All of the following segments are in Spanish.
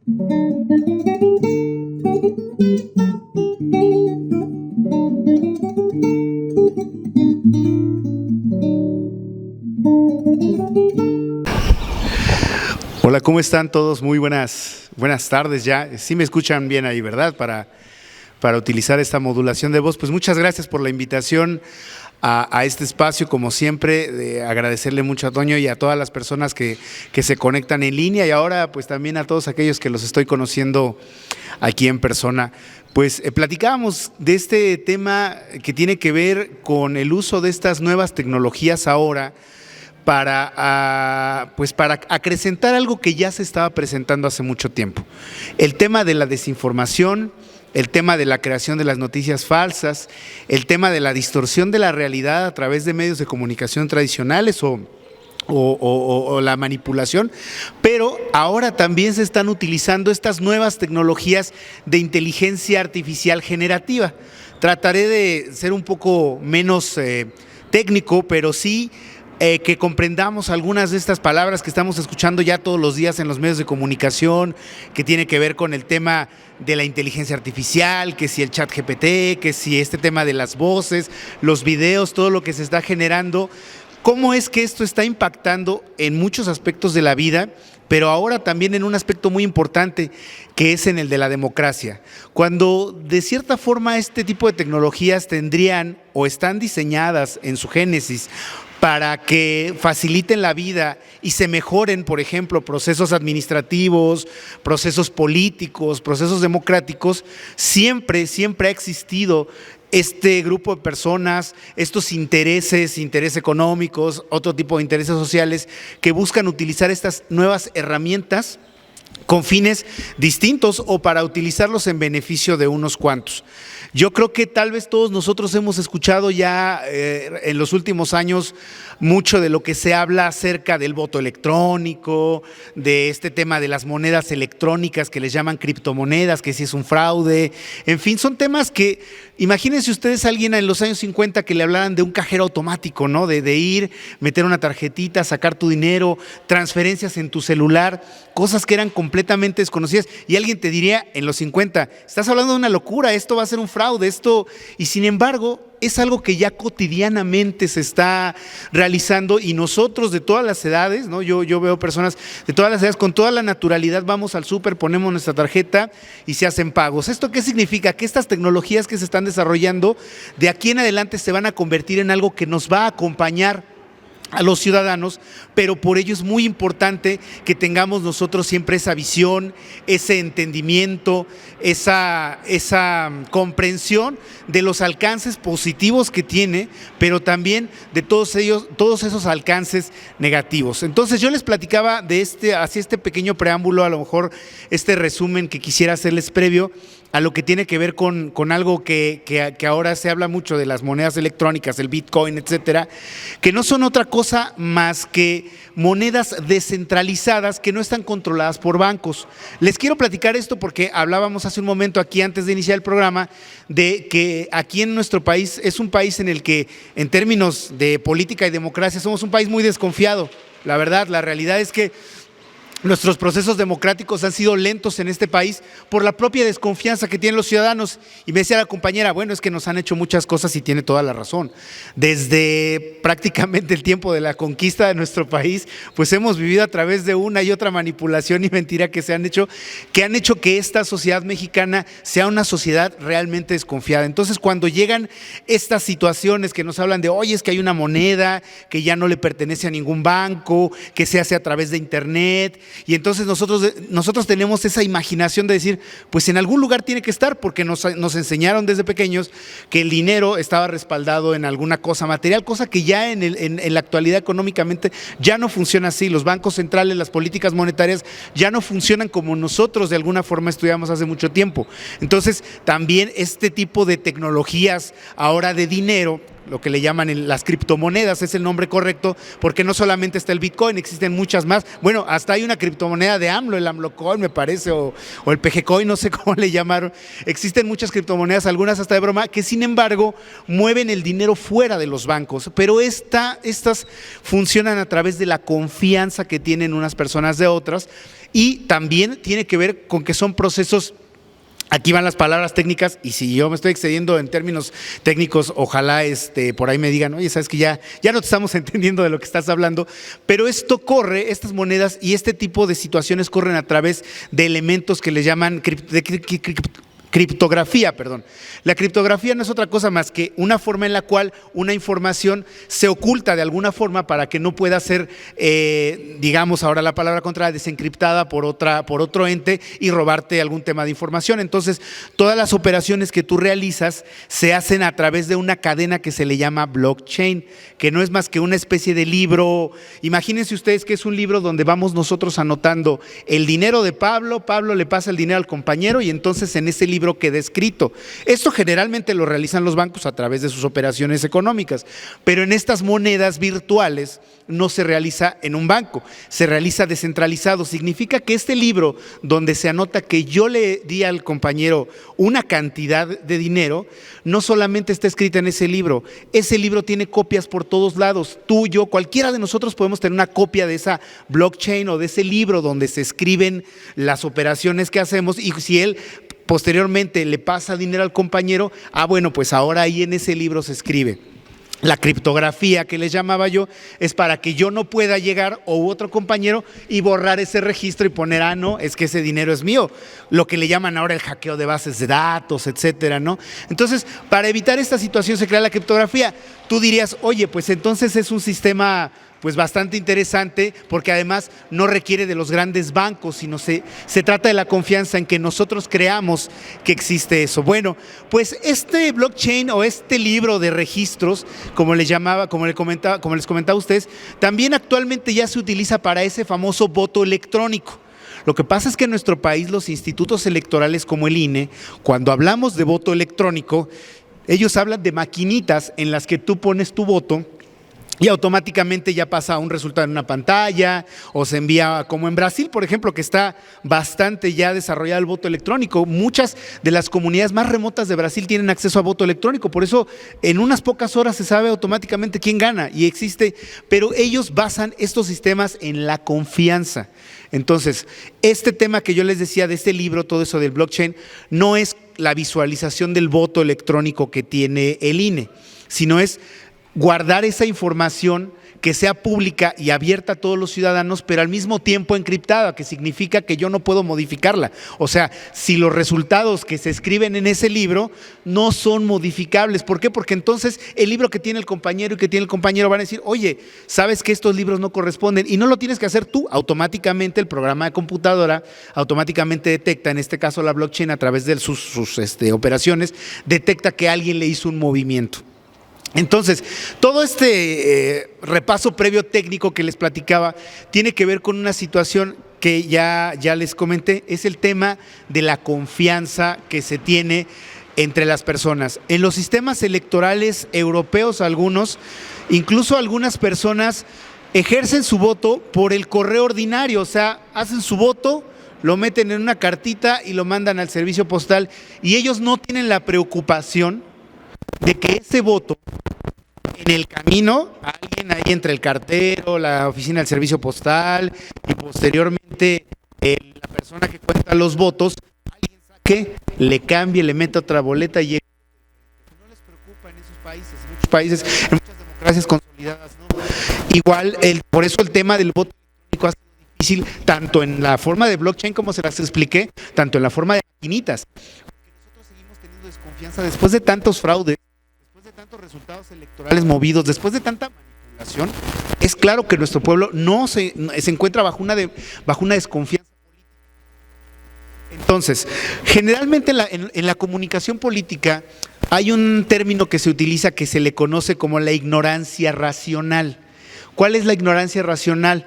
Hola, ¿cómo están todos? Muy buenas tardes ya. Sí me escuchan bien ahí, ¿verdad? Para utilizar esta modulación de voz. Pues muchas gracias por la invitación a este espacio, como siempre, agradecerle mucho a Toño y a todas las personas que se conectan en línea y ahora pues también a todos aquellos que los estoy conociendo aquí en persona. Pues platicábamos de este tema que tiene que ver con el uso de estas nuevas tecnologías ahora para acrecentar algo que ya se estaba presentando hace mucho tiempo. El tema de la desinformación, el tema de la creación de las noticias falsas, el tema de la distorsión de la realidad a través de medios de comunicación tradicionales o la manipulación, pero ahora también se están utilizando estas nuevas tecnologías de inteligencia artificial generativa. Trataré de ser un poco menos técnico, pero sí que comprendamos algunas de estas palabras que estamos escuchando ya todos los días en los medios de comunicación, que tiene que ver con el tema de la inteligencia artificial, que si el chat GPT, que si este tema de las voces, los videos, todo lo que se está generando. ¿Cómo es que esto está impactando en muchos aspectos de la vida, pero ahora también en un aspecto muy importante, que es en el de la democracia? Cuando de cierta forma este tipo de tecnologías tendrían o están diseñadas en su génesis para que faciliten la vida y se mejoren, por ejemplo, procesos administrativos, procesos políticos, procesos democráticos, siempre ha existido este grupo de personas, estos intereses económicos, otro tipo de intereses sociales que buscan utilizar estas nuevas herramientas con fines distintos o para utilizarlos en beneficio de unos cuantos. Yo creo que tal vez todos nosotros hemos escuchado ya en los últimos años mucho de lo que se habla acerca del voto electrónico, de este tema de las monedas electrónicas que les llaman criptomonedas, que si es un fraude, en fin, son temas que, imagínense ustedes a alguien en los años 50 que le hablaran de un cajero automático, ¿no? De ir, meter una tarjetita, sacar tu dinero, transferencias en tu celular, cosas que eran completamente desconocidas, y alguien te diría en los 50, estás hablando de una locura, esto va a ser un fraude, y sin embargo es algo que ya cotidianamente se está realizando y nosotros de todas las edades, ¿no? Yo veo personas de todas las edades con toda la naturalidad, vamos al súper, ponemos nuestra tarjeta y se hacen pagos. ¿Esto qué significa? Que estas tecnologías que se están desarrollando de aquí en adelante se van a convertir en algo que nos va a acompañar a los ciudadanos, pero por ello es muy importante que tengamos nosotros siempre esa visión, ese entendimiento, esa comprensión de los alcances positivos que tiene, pero también de todos esos alcances negativos. Entonces yo les platicaba de hacia este pequeño preámbulo, a lo mejor este resumen que quisiera hacerles previo a lo que tiene que ver con algo que ahora se habla mucho de las monedas electrónicas, el Bitcoin, etcétera, que no son otra cosa más que monedas descentralizadas que no están controladas por bancos. Les quiero platicar esto porque hablábamos hace un momento aquí antes de iniciar el programa de que aquí en nuestro país es un país en el que en términos de política y democracia somos un país muy desconfiado. La verdad, la realidad es que nuestros procesos democráticos han sido lentos en este país por la propia desconfianza que tienen los ciudadanos. Y me decía la compañera, bueno, es que nos han hecho muchas cosas y tiene toda la razón. Desde prácticamente el tiempo de la conquista de nuestro país, pues hemos vivido a través de una y otra manipulación y mentira que han hecho que esta sociedad mexicana sea una sociedad realmente desconfiada. Entonces, cuando llegan estas situaciones que nos hablan de, oye, es que hay una moneda que ya no le pertenece a ningún banco, que se hace a través de internet, y entonces nosotros tenemos esa imaginación de decir, pues en algún lugar tiene que estar, porque nos enseñaron desde pequeños que el dinero estaba respaldado en alguna cosa material, cosa que ya en la actualidad económicamente ya no funciona así. Los bancos centrales, las políticas monetarias ya no funcionan como nosotros de alguna forma estudiamos hace mucho tiempo. Entonces también este tipo de tecnologías ahora de dinero, lo que le llaman las criptomonedas, es el nombre correcto, porque no solamente está el Bitcoin, existen muchas más. Bueno, hasta hay una criptomoneda de AMLO, el AMLOcoin me parece, o el PGcoin, no sé cómo le llamaron. Existen muchas criptomonedas, algunas hasta de broma, que sin embargo mueven el dinero fuera de los bancos, pero estas funcionan a través de la confianza que tienen unas personas de otras, y también tiene que ver con que son procesos. Aquí van las palabras técnicas, y si yo me estoy excediendo en términos técnicos, ojalá por ahí me digan, oye, sabes que ya no te estamos entendiendo de lo que estás hablando, pero estas monedas y este tipo de situaciones corren a través de elementos que le llaman criptografía. La criptografía no es otra cosa más que una forma en la cual una información se oculta de alguna forma para que no pueda ser, digamos ahora la palabra contraria, desencriptada por otro ente y robarte algún tema de información. Entonces, todas las operaciones que tú realizas se hacen a través de una cadena que se le llama blockchain, que no es más que una especie de libro. Imagínense ustedes que es un libro donde vamos nosotros anotando el dinero de Pablo le pasa el dinero al compañero y entonces en ese libro queda escrito. Esto generalmente lo realizan los bancos a través de sus operaciones económicas, pero en estas monedas virtuales no se realiza en un banco, se realiza descentralizado. Significa que este libro donde se anota que yo le di al compañero una cantidad de dinero, no solamente está escrita en ese libro tiene copias por todos lados. Tú, yo, cualquiera de nosotros podemos tener una copia de esa blockchain o de ese libro donde se escriben las operaciones que hacemos, y si él posteriormente le pasa dinero al compañero, bueno, pues ahora ahí en ese libro se escribe. La criptografía que les llamaba yo es para que yo no pueda llegar o otro compañero y borrar ese registro y poner, no, es que ese dinero es mío. Lo que le llaman ahora el hackeo de bases de datos, etcétera, ¿no? Entonces, para evitar esta situación se crea la criptografía. Tú dirías, oye, pues entonces es un sistema pues bastante interesante, porque además no requiere de los grandes bancos, sino se trata de la confianza en que nosotros creamos que existe eso. Bueno, pues este blockchain o este libro de registros, como les comentaba a ustedes, también actualmente ya se utiliza para ese famoso voto electrónico. Lo que pasa es que en nuestro país los institutos electorales como el INE, cuando hablamos de voto electrónico, ellos hablan de maquinitas en las que tú pones tu voto y automáticamente ya pasa un resultado en una pantalla o se envía, como en Brasil, por ejemplo, que está bastante ya desarrollado el voto electrónico. Muchas de las comunidades más remotas de Brasil tienen acceso a voto electrónico, por eso en unas pocas horas se sabe automáticamente quién gana y existe, pero ellos basan estos sistemas en la confianza. Entonces, este tema que yo les decía de este libro, todo eso del blockchain, no es la visualización del voto electrónico que tiene el INE, sino es guardar esa información que sea pública y abierta a todos los ciudadanos, pero al mismo tiempo encriptada, que significa que yo no puedo modificarla. O sea, si los resultados que se escriben en ese libro no son modificables. ¿Por qué? Porque entonces el libro que tiene el compañero y que tiene el compañero van a decir, oye, ¿sabes que estos libros no corresponden? Y no lo tienes que hacer tú. Automáticamente el programa de computadora automáticamente detecta, en este caso la blockchain a través de sus operaciones, detecta que alguien le hizo un movimiento. Entonces, todo este repaso previo técnico que les platicaba tiene que ver con una situación que ya les comenté, es el tema de la confianza que se tiene entre las personas. En los sistemas electorales europeos, incluso algunas personas ejercen su voto por el correo ordinario, o sea, hacen su voto, lo meten en una cartita y lo mandan al servicio postal, y ellos no tienen la preocupación de que ese voto en el camino, alguien ahí entre el cartero, la oficina del servicio postal y posteriormente la persona que cuenta los votos, alguien saque, le cambie, le meta otra boleta y no les preocupa en esos países, en muchos países, en muchas democracias consolidadas, ¿no? Igual, por eso el tema del voto electrónico ha sido difícil, tanto en la forma de blockchain como se las expliqué, tanto en la forma de maquinitas, porque nosotros seguimos teniendo desconfianza después de tantos fraudes, tantos resultados electorales movidos, después de tanta manipulación. Es claro que nuestro pueblo no se encuentra bajo una desconfianza política. Entonces, generalmente en la comunicación política hay un término que se utiliza que se le conoce como la ignorancia racional. ¿Cuál es la ignorancia racional?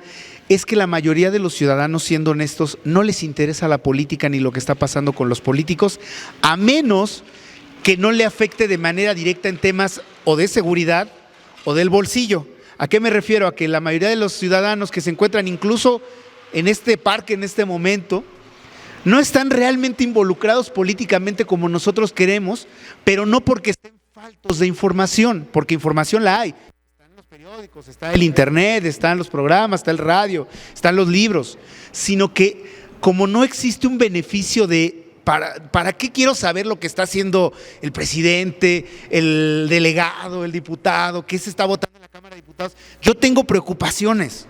Es que la mayoría de los ciudadanos, siendo honestos, no les interesa la política ni lo que está pasando con los políticos, a menos que no le afecte de manera directa en temas o de seguridad o del bolsillo. ¿A qué me refiero? A que la mayoría de los ciudadanos que se encuentran incluso en este parque en este momento no están realmente involucrados políticamente como nosotros queremos, pero no porque estén faltos de información, porque información la hay. Están los periódicos, está el internet, están los programas, está el radio, están los libros, sino que como no existe un beneficio de ¿para qué quiero saber lo que está haciendo el presidente, el delegado, el diputado, qué se está votando en la Cámara de Diputados? Yo tengo preocupaciones.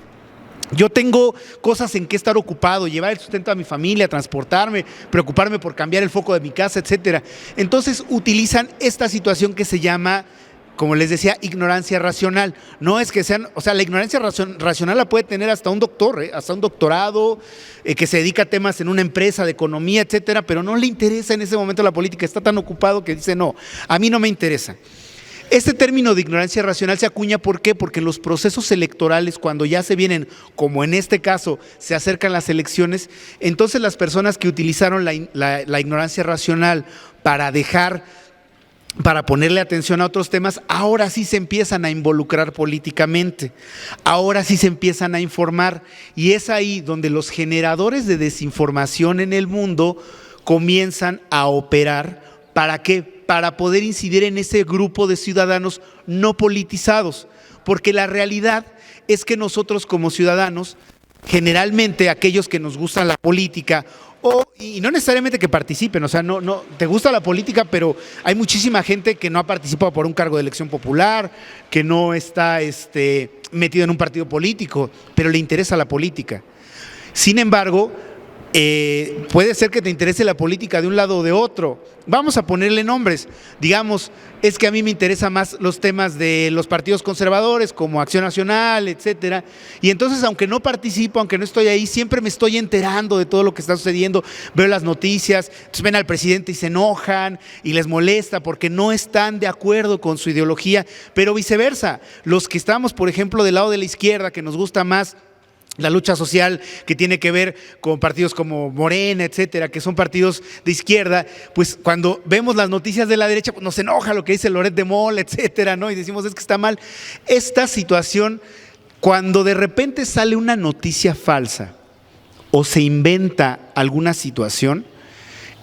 Yo tengo cosas en que estar ocupado, llevar el sustento a mi familia, transportarme, preocuparme por cambiar el foco de mi casa, etcétera. Entonces utilizan esta situación que se llama, como les decía, ignorancia racional. No es que sean, o sea, la ignorancia racional la puede tener hasta un doctor, hasta un doctorado, que se dedica a temas en una empresa de economía, etcétera, pero no le interesa en ese momento la política, está tan ocupado que dice, no, a mí no me interesa. Este término de ignorancia racional se acuña, ¿por qué? Porque los procesos electorales, cuando ya se vienen, como en este caso, se acercan las elecciones, entonces las personas que utilizaron la ignorancia racional para ponerle atención a otros temas, ahora sí se empiezan a involucrar políticamente, ahora sí se empiezan a informar, y es ahí donde los generadores de desinformación en el mundo comienzan a operar. ¿Para qué? Para poder incidir en ese grupo de ciudadanos no politizados, porque la realidad es que nosotros como ciudadanos, generalmente aquellos que nos gusta la política, y no necesariamente que participen, o sea, no, te gusta la política, pero hay muchísima gente que no ha participado por un cargo de elección popular, que no está metido en un partido político, pero le interesa la política. Sin embargo, puede ser que te interese la política de un lado o de otro. Vamos a ponerle nombres. Digamos, es que a mí me interesan más los temas de los partidos conservadores, como Acción Nacional, etcétera. Y entonces, aunque no participo, aunque no estoy ahí, siempre me estoy enterando de todo lo que está sucediendo. Veo las noticias, entonces ven al presidente y se enojan y les molesta porque no están de acuerdo con su ideología. Pero viceversa, los que estamos, por ejemplo, del lado de la izquierda, que nos gusta más la lucha social, que tiene que ver con partidos como Morena, etcétera, que son partidos de izquierda, pues cuando vemos las noticias de la derecha, pues nos enoja lo que dice Loret de Mola, etcétera, ¿no? Y decimos, es que está mal. Esta situación, cuando de repente sale una noticia falsa o se inventa alguna situación,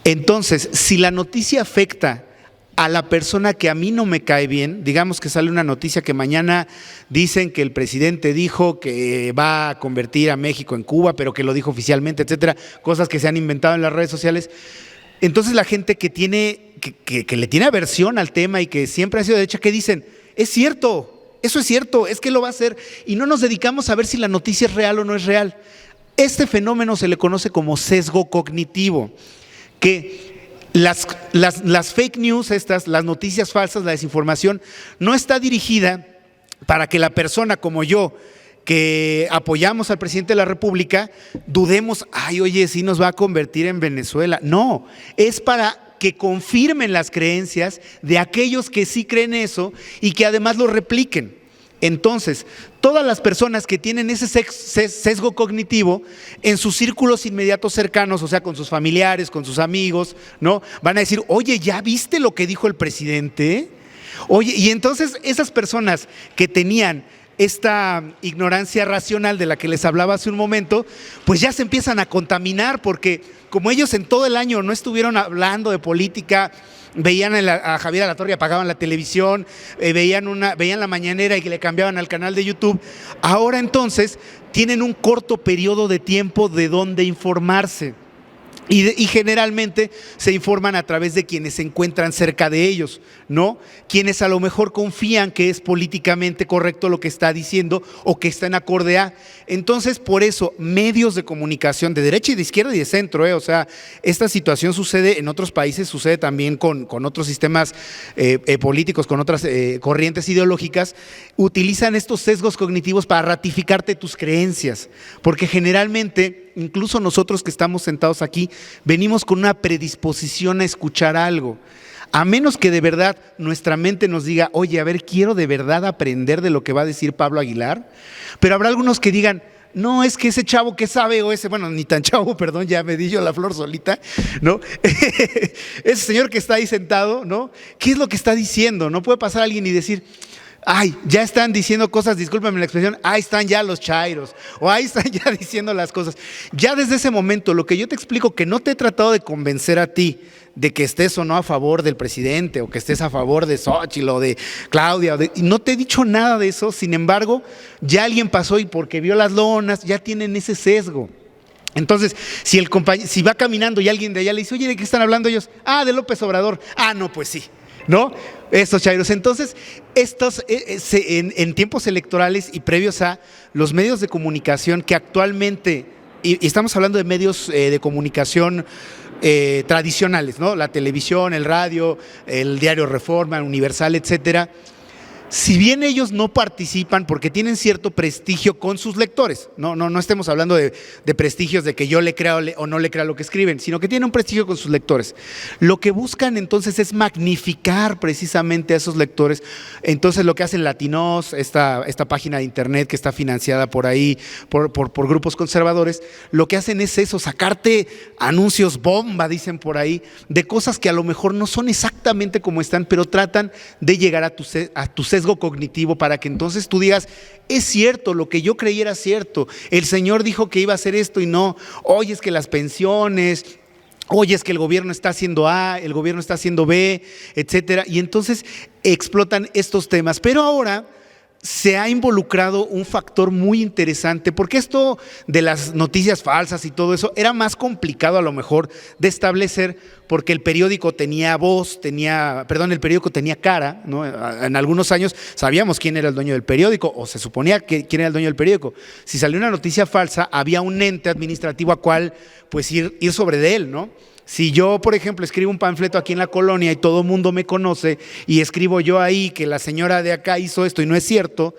entonces, si la noticia afecta a la persona que a mí no me cae bien, digamos que sale una noticia que mañana dicen que el presidente dijo que va a convertir a México en Cuba, pero que lo dijo oficialmente, etcétera, cosas que se han inventado en las redes sociales. Entonces la gente que le tiene aversión al tema y que siempre ha sido de derecha, ¿qué dicen? Es cierto, eso es cierto, es que lo va a hacer, y no nos dedicamos a ver si la noticia es real o no es real. Este fenómeno se le conoce como sesgo cognitivo, que las fake news, las noticias falsas, la desinformación, no está dirigida para que la persona como yo, que apoyamos al presidente de la República, dudemos, ay, oye, sí nos va a convertir en Venezuela. No, es para que confirmen las creencias de aquellos que sí creen eso y que además lo repliquen. Entonces, todas las personas que tienen ese sesgo cognitivo en sus círculos inmediatos cercanos, o sea, con sus familiares, con sus amigos, ¿no? Van a decir, oye, ¿ya viste lo que dijo el presidente? Oye, y entonces esas personas que tenían esta ignorancia racional de la que les hablaba hace un momento, pues ya se empiezan a contaminar, porque como ellos en todo el año no estuvieron hablando de política, veían a Javier Alatorre y apagaban la televisión, veían la mañanera y le cambiaban al canal de YouTube, ahora entonces tienen un corto periodo de tiempo de donde informarse. Y generalmente se informan a través de quienes se encuentran cerca de ellos, ¿no? Quienes a lo mejor confían que es políticamente correcto lo que está diciendo o que está en acorde a. Entonces, por eso, medios de comunicación de derecha y de izquierda y de centro, o sea, esta situación sucede en otros países, sucede también con otros sistemas políticos, con otras corrientes ideológicas, utilizan estos sesgos cognitivos para ratificarte tus creencias, porque generalmente, incluso nosotros que estamos sentados aquí, venimos con una predisposición a escuchar algo, a menos que de verdad nuestra mente nos diga, oye, a ver, quiero de verdad aprender de lo que va a decir Pablo Aguilar, pero habrá algunos que digan, no, es que ese chavo que sabe, o ese, bueno, ni tan chavo, perdón, ya me di yo la flor solita, ¿no? Ese señor que está ahí sentado, ¿no? ¿Qué es lo que está diciendo? No puede pasar alguien y decir, Ay, ya están diciendo cosas, discúlpenme la expresión, ahí están ya los chairos, o ahí están ya diciendo las cosas. Ya desde ese momento, lo que yo te explico, que no te he tratado de convencer a ti de que estés o no a favor del presidente, o que estés a favor de Xóchitl o de Claudia, no te he dicho nada de eso. Sin embargo, ya alguien pasó y porque vio las lonas, ya tienen ese sesgo. Entonces, si va caminando y alguien de allá le dice, oye, ¿de qué están hablando ellos? Ah, de López Obrador. Ah, no, pues sí, ¿no? Estos chairos. Entonces, en tiempos electorales y previos a los medios de comunicación que actualmente, y estamos hablando de medios de comunicación tradicionales, ¿no? La televisión, el radio, el diario Reforma, Universal, etcétera. Si bien ellos no participan porque tienen cierto prestigio con sus lectores, no estemos hablando de prestigios de que yo le crea o no le crea lo que escriben, sino que tienen un prestigio con sus lectores. Lo que buscan entonces es magnificar precisamente a esos lectores. Entonces lo que hacen Latinos, esta página de internet que está financiada por ahí, por grupos conservadores, lo que hacen es eso, sacarte anuncios bomba, dicen por ahí, de cosas que a lo mejor no son exactamente como están, pero tratan de llegar a tu sesgo cognitivo para que entonces tú digas, es cierto, lo que yo creí era cierto, el señor dijo que iba a hacer esto y no, oye, es que las pensiones, oye, es que el gobierno está haciendo A, el gobierno está haciendo B, etcétera, y entonces explotan estos temas. Pero ahora se ha involucrado un factor muy interesante, porque esto de las noticias falsas y todo eso era más complicado a lo mejor de establecer, porque el periódico tenía voz, el periódico tenía cara, ¿no? En algunos años sabíamos quién era el dueño del periódico, o se suponía quién era el dueño del periódico. Si salió una noticia falsa, había un ente administrativo a cual pues ir sobre de él, ¿no? Si yo, por ejemplo, escribo un panfleto aquí en la colonia y todo el mundo me conoce y escribo yo ahí que la señora de acá hizo esto y no es cierto,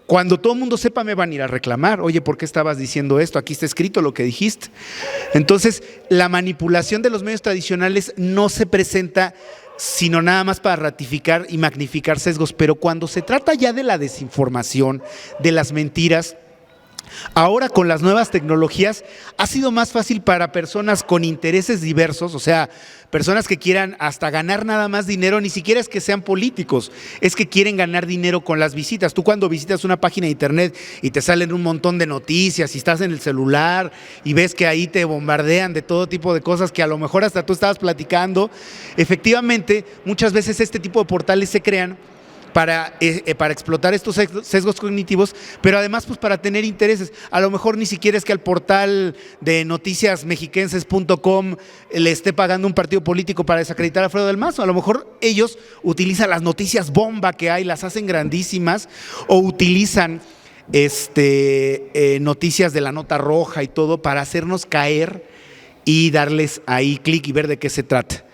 cuando todo el mundo sepa me van a ir a reclamar, oye, ¿por qué estabas diciendo esto? Aquí está escrito lo que dijiste. Entonces, la manipulación de los medios tradicionales no se presenta sino nada más para ratificar y magnificar sesgos, pero cuando se trata ya de la desinformación, de las mentiras, ahora con las nuevas tecnologías ha sido más fácil para personas con intereses diversos, o sea, personas que quieran hasta ganar nada más dinero, ni siquiera es que sean políticos, es que quieren ganar dinero con las visitas. Tú cuando visitas una página de internet y te salen un montón de noticias y estás en el celular y ves que ahí te bombardean de todo tipo de cosas que a lo mejor hasta tú estabas platicando, efectivamente muchas veces este tipo de portales se crean para explotar estos sesgos cognitivos, pero además pues para tener intereses. A lo mejor ni siquiera es que al portal de noticiasmexiquenses.com le esté pagando un partido político para desacreditar a Alfredo del Mazo. A lo mejor ellos utilizan las noticias bomba que hay, las hacen grandísimas, o utilizan noticias de la nota roja y todo para hacernos caer y darles ahí clic y ver de qué se trata.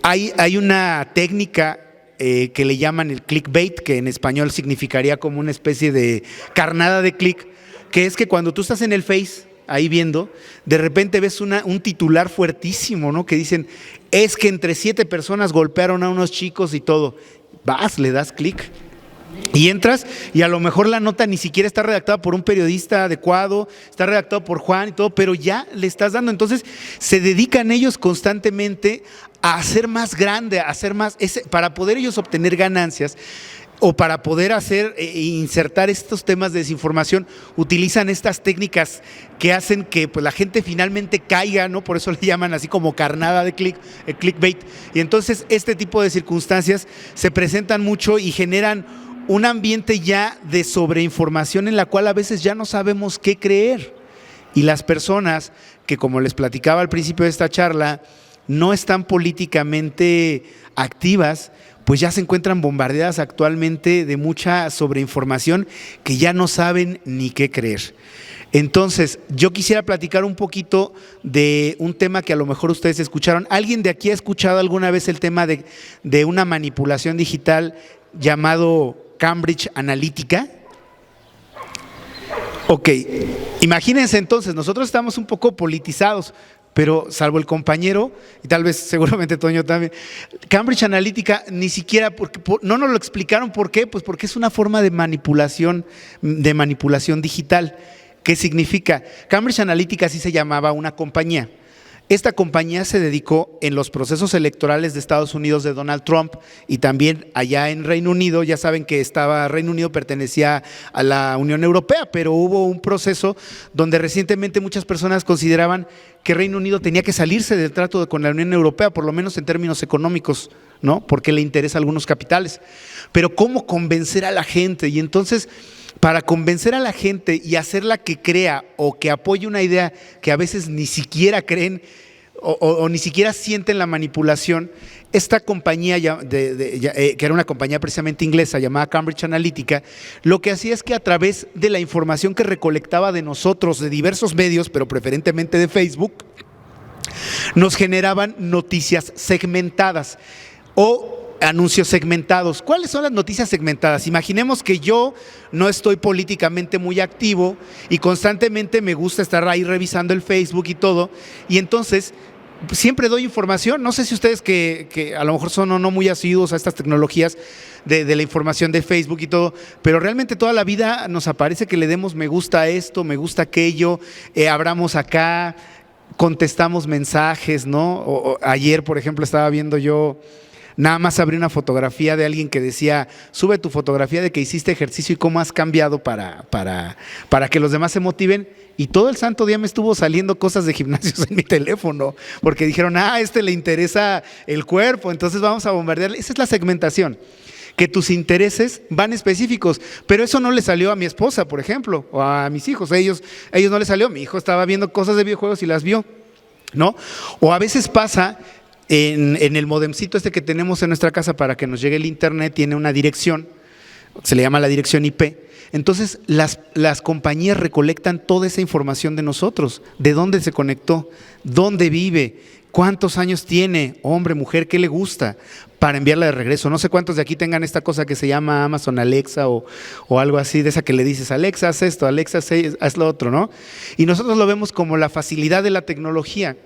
Hay una técnica que le llaman el clickbait, que en español significaría como una especie de carnada de click, que es que cuando tú estás en el Face, ahí viendo, de repente ves un titular fuertísimo, ¿no? Que dicen, es que entre 7 personas golpearon a unos chicos y todo. Vas, le das clic y entras y a lo mejor la nota ni siquiera está redactada por un periodista adecuado, está redactada por Juan y todo, pero ya le estás dando. Entonces se dedican ellos constantemente a hacer más grande, a hacer más, para poder ellos obtener ganancias o para poder insertar estos temas de desinformación, utilizan estas técnicas que hacen que pues, la gente finalmente caiga, ¿no? Por eso le llaman así como carnada de clickbait. Y entonces este tipo de circunstancias se presentan mucho y generan un ambiente ya de sobreinformación en la cual a veces ya no sabemos qué creer. Y las personas que, como les platicaba al principio de esta charla, no están políticamente activas, pues ya se encuentran bombardeadas actualmente de mucha sobreinformación que ya no saben ni qué creer. Entonces, yo quisiera platicar un poquito de un tema que a lo mejor ustedes escucharon. ¿Alguien de aquí ha escuchado alguna vez el tema de una manipulación digital llamado Cambridge Analytica? Ok, imagínense entonces, nosotros estamos un poco politizados, pero salvo el compañero, y tal vez seguramente Toño también, Cambridge Analytica ni siquiera, no nos lo explicaron. ¿Por qué? Pues porque es una forma de manipulación digital. ¿Qué significa? Cambridge Analytica así se llamaba una compañía. Esta compañía se dedicó en los procesos electorales de Estados Unidos de Donald Trump y también allá en Reino Unido. Ya saben que Reino Unido pertenecía a la Unión Europea, pero hubo un proceso donde recientemente muchas personas consideraban que Reino Unido tenía que salirse del trato con la Unión Europea, por lo menos en términos económicos, ¿no? Porque le interesa a algunos capitales. Pero ¿cómo convencer a la gente? Y entonces, para convencer a la gente y hacerla que crea o que apoye una idea que a veces ni siquiera creen o ni siquiera sienten la manipulación, esta compañía, que era una compañía precisamente inglesa llamada Cambridge Analytica, lo que hacía es que a través de la información que recolectaba de nosotros, de diversos medios, pero preferentemente de Facebook, nos generaban noticias segmentadas o anuncios segmentados. ¿Cuáles son las noticias segmentadas? Imaginemos que yo no estoy políticamente muy activo y constantemente me gusta estar ahí revisando el Facebook y todo, y entonces siempre doy información. No sé si ustedes que a lo mejor son o no muy asiduos a estas tecnologías de la información de Facebook y todo, pero realmente toda la vida nos aparece que le demos me gusta a esto, me gusta aquello, abramos acá, contestamos mensajes, ¿no? Ayer, por ejemplo, estaba viendo yo, nada más abrí una fotografía de alguien que decía, sube tu fotografía de que hiciste ejercicio y cómo has cambiado para que los demás se motiven, y todo el santo día me estuvo saliendo cosas de gimnasios en mi teléfono, porque dijeron, a este le interesa el cuerpo, entonces vamos a bombardearle. Esa es la segmentación, que tus intereses van específicos, pero eso no le salió a mi esposa, por ejemplo, o a mis hijos, ellos no les salió. Mi hijo estaba viendo cosas de videojuegos y las vio, ¿no? O a veces pasa en el modemcito que tenemos en nuestra casa para que nos llegue el internet, tiene una dirección, se le llama la dirección IP. Entonces las compañías recolectan toda esa información de nosotros, de dónde se conectó, dónde vive, cuántos años tiene, hombre, mujer, qué le gusta, para enviarla de regreso. No sé cuántos de aquí tengan esta cosa que se llama Amazon Alexa o algo así, de esa que le dices, Alexa, haz esto, Alexa, haz lo otro, ¿no? Y nosotros lo vemos como la facilidad de la tecnología,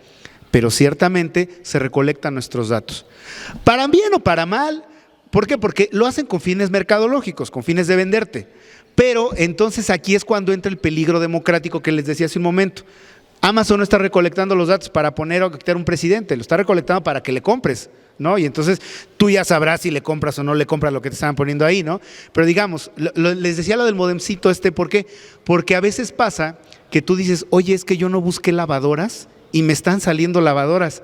pero ciertamente se recolectan nuestros datos. Para bien o para mal. ¿Por qué? Porque lo hacen con fines mercadológicos, con fines de venderte. Pero entonces aquí es cuando entra el peligro democrático que les decía hace un momento. Amazon no está recolectando los datos para poner o quitar un presidente, lo está recolectando para que le compres, ¿no? Y entonces tú ya sabrás si le compras o no le compras lo que te estaban poniendo ahí, ¿no? Pero digamos, les decía lo del modemcito ¿por qué? Porque a veces pasa que tú dices, oye, es que yo no busqué lavadoras y me están saliendo lavadoras.